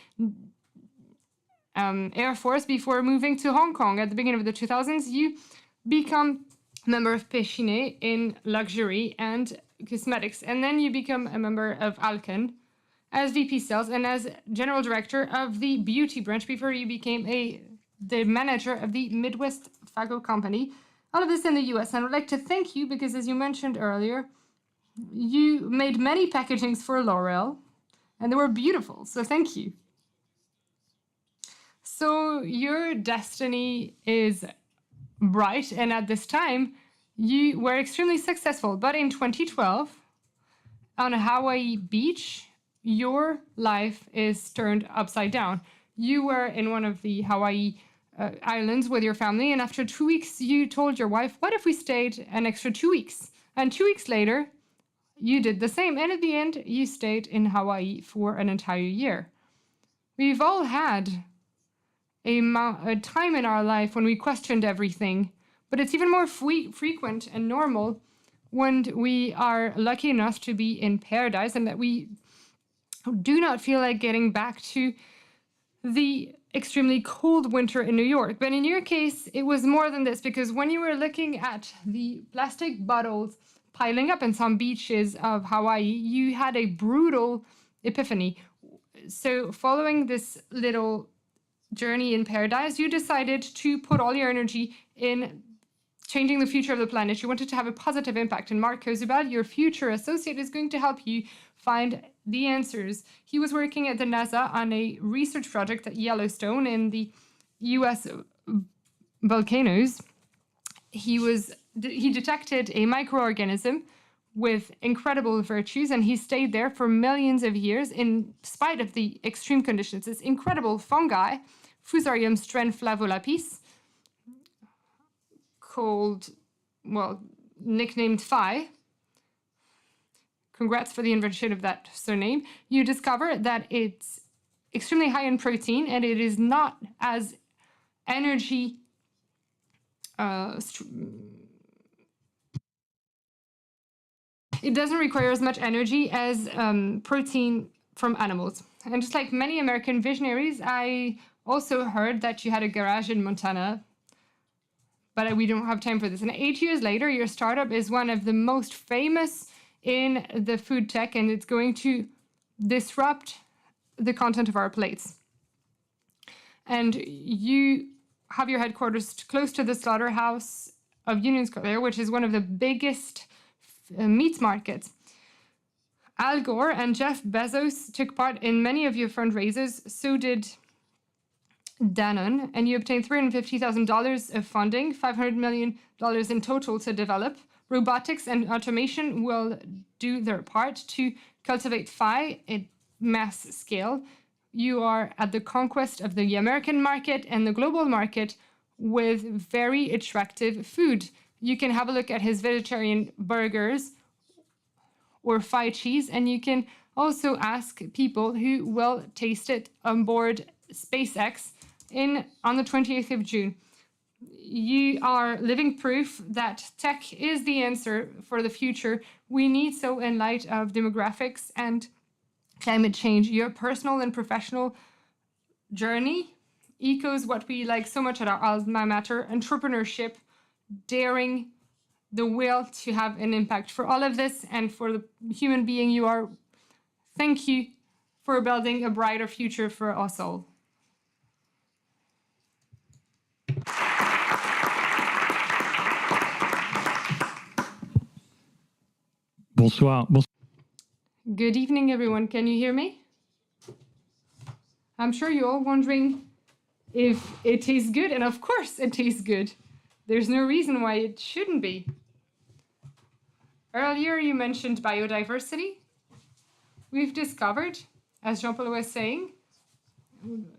Air Force before moving to Hong Kong at the beginning of the 2000s. You become a member of Péchiné in luxury and cosmetics, and then you become a member of Alken as VP sales and as general director of the beauty branch before you became the manager of the Midwest Fago company. All of this in the US. And I would like to thank you because, as you mentioned earlier, you made many packagings for L'Oreal and they were beautiful. So thank you. So your destiny is bright, and at this time, you were extremely successful. But in 2012, on a Hawaii beach, your life is turned upside down. You were in one of the Hawaii islands with your family, and after 2 weeks, you told your wife, what if we stayed an extra 2 weeks? And 2 weeks later, you did the same. And at the end, you stayed in Hawaii for an entire year. We've all had a time in our life when we questioned everything, but it's even more frequent and normal when we are lucky enough to be in paradise and that we do not feel like getting back to the extremely cold winter in New York. But in your case, it was more than this, because when you were looking at the plastic bottles piling up in some beaches of Hawaii, you had a brutal epiphany. So following this little journey in paradise, you decided to put all your energy in changing the future of the planet. You wanted to have a positive impact. And Mark Kozubal, your future associate, is going to help you find the answers. He was working at the NASA on a research project at Yellowstone in the US volcanoes. He detected a microorganism with incredible virtues, and he stayed there for millions of years in spite of the extreme conditions. This incredible fungi, Fusarium strenflavolapis, nicknamed Phi. Congrats for the invention of that surname. You discover that it's extremely high in protein and it is not as energy it doesn't require as much energy as protein from animals. And just like many American visionaries, I also heard that you had a garage in Montana, but we don't have time for this. And 8 years later, your startup is one of the most famous in the food tech, and it's going to disrupt the content of our plates. And you have your headquarters close to the slaughterhouse of Union Square, which is one of the biggest meat markets. Al Gore and Jeff Bezos took part in many of your fundraisers, so did Danone, and you obtained $350,000 of funding, $500 million in total to develop. Robotics and automation will do their part to cultivate Phi at mass scale. you are at the conquest of the American market and the global market with very attractive food. You can have a look at his vegetarian burgers or fried cheese, and you can also ask people who will taste it on board SpaceX on the 28th of June. You are living proof that tech is the answer for the future. We need so in light of demographics and climate change. Your personal and professional journey echoes what we like so much at our alma mater: entrepreneurship, daring, the will to have an impact. For all of this and for the human being you are, thank you for building a brighter future for us all. Bonsoir. Good evening, everyone. Can you hear me? I'm sure you're all wondering if it tastes good, and of course it tastes good. There's no reason why it shouldn't be. Earlier, you mentioned biodiversity. We've discovered, as Jean-Paul was saying,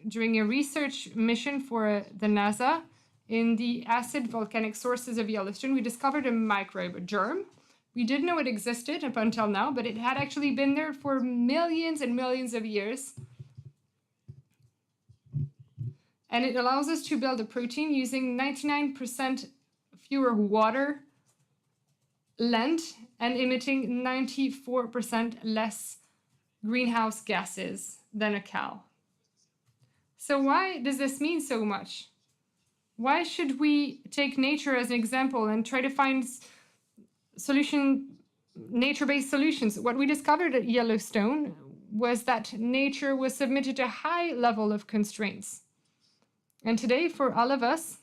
during a research mission for the NASA in the acid volcanic sources of Yellowstone, we discovered a microbe, a germ. We didn't know it existed up until now, but it had actually been there for millions and millions of years. And it allows us to build a protein using 99% fewer water land and emitting 94% less greenhouse gases than a cow. So why does this mean so much? Why should we take nature as an example and try to find nature-based solutions? What we discovered at Yellowstone was that nature was submitted to a high level of constraints. And today, for all of us,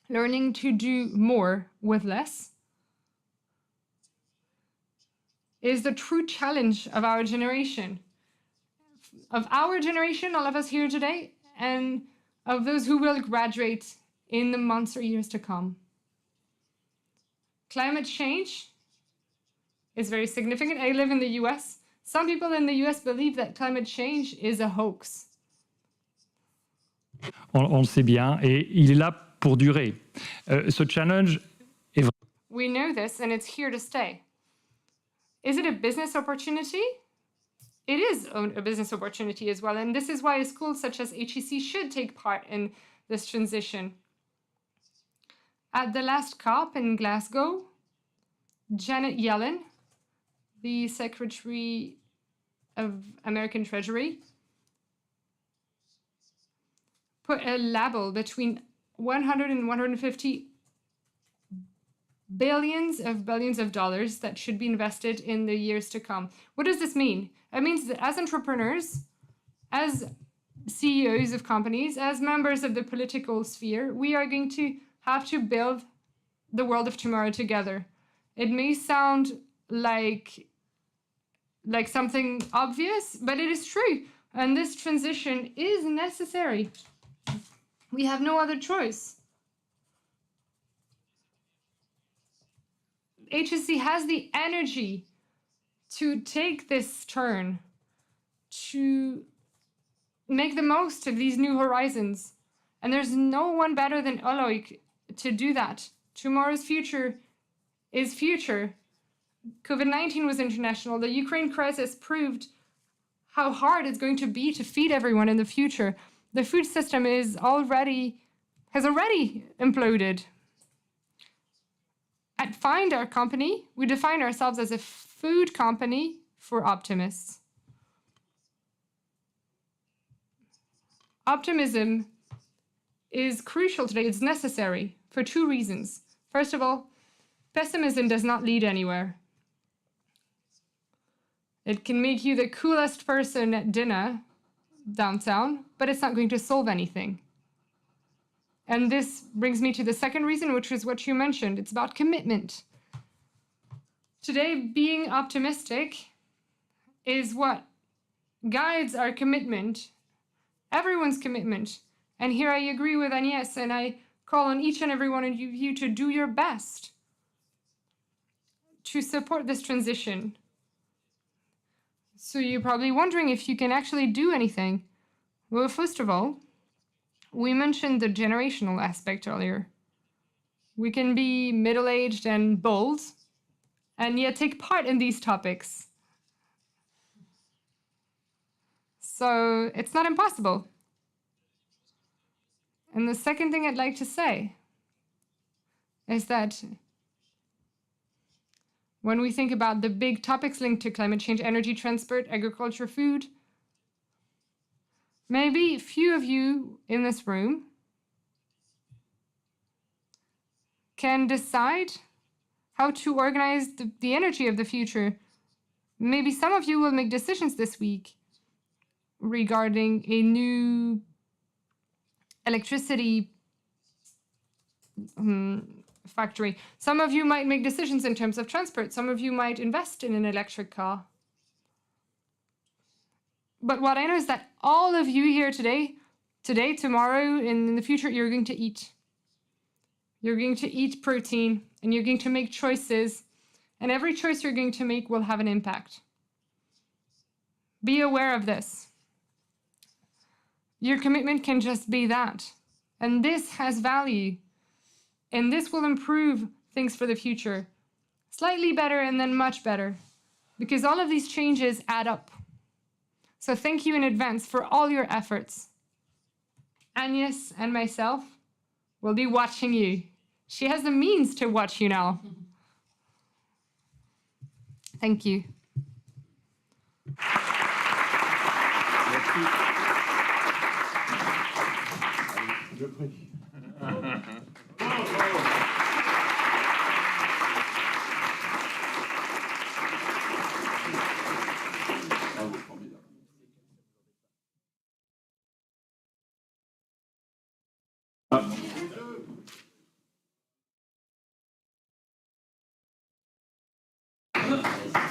learning to do more with less is the true challenge of our generation. Of our generation, all of us here today, and of those who will graduate in the months or years to come. Climate change is very significant. I live in the US. Some people in the US believe that climate change is a hoax. On le sait bien, et il est là pour durer. Ce challenge est vraiment... We know this, and it's here to stay. Is it a business opportunity? It is a business opportunity as well, and this is why schools such as HEC should take part in this transition. At the last COP in Glasgow, Janet Yellen, the Secretary of American Treasury, put a label between 100 and 150 billions of dollars that should be invested in the years to come. What does this mean? It means that as entrepreneurs, as CEOs of companies, as members of the political sphere, we are going to have to build the world of tomorrow together. It may sound like something obvious, but it is true. And this transition is necessary. We have no other choice. HEC has the energy to take this turn, to make the most of these new horizons. And there's no one better than Oloik to do that. Tomorrow's future is future. COVID-19 was international. The Ukraine crisis proved how hard it's going to be to feed everyone in the future. The food system has already imploded. At Find, our company, we define ourselves as a food company for optimists. Optimism is crucial today. It's necessary for two reasons. First of all, pessimism does not lead anywhere. It can make you the coolest person at dinner downtown, but it's not going to solve anything. And this brings me to the second reason, which is what you mentioned. It's about commitment. Today, being optimistic is what guides our commitment, everyone's commitment. And here I agree with Agnès, and I call on each and every one of you to do your best to support this transition. So you're probably wondering if you can actually do anything. Well, first of all, we mentioned the generational aspect earlier. We can be middle-aged and bold, and yet take part in these topics. So it's not impossible. And the second thing I'd like to say is that when we think about the big topics linked to climate change, energy, transport, agriculture, food, maybe few of you in this room can decide how to organize the energy of the future. Maybe some of you will make decisions this week regarding a new electricity factory. Some of you might make decisions in terms of transport. Some of you might invest in an electric car. But what I know is that all of you here today, tomorrow, and in the future, you're going to eat. You're going to eat protein, and you're going to make choices, and every choice you're going to make will have an impact. Be aware of this. Your commitment can just be that. And this has value. And this will improve things for the future. Slightly better and then much better. Because all of these changes add up. So thank you in advance for all your efforts. Agnes and myself will be watching you. She has the means to watch you now. Thank you.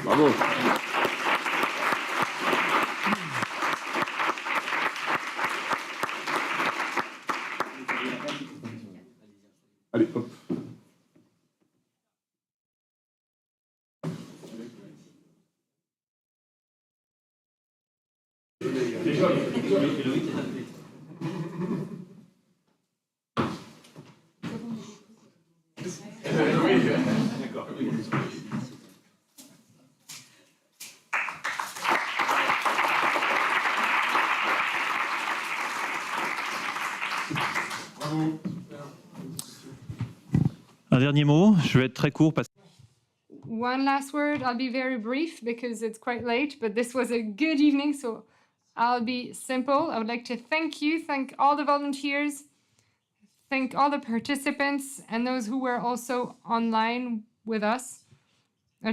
Bravo. Allez, hop. Un dernier mot, je vais être très court parce One last word. I'll be very brief because it's quite late, but this was a good evening, so I'll be simple. I would like to thank all the volunteers, thank all the participants, and those who were also online with us. I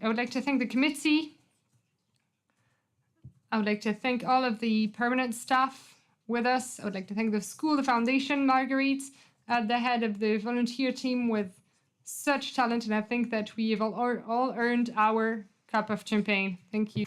would like to thank the committee. I would like to thank all of the permanent staff with us. I would like to thank the school, the foundation, Marguerite, at the head of the volunteer team with such talent, and I think that we have all earned our cup of champagne. Thank you.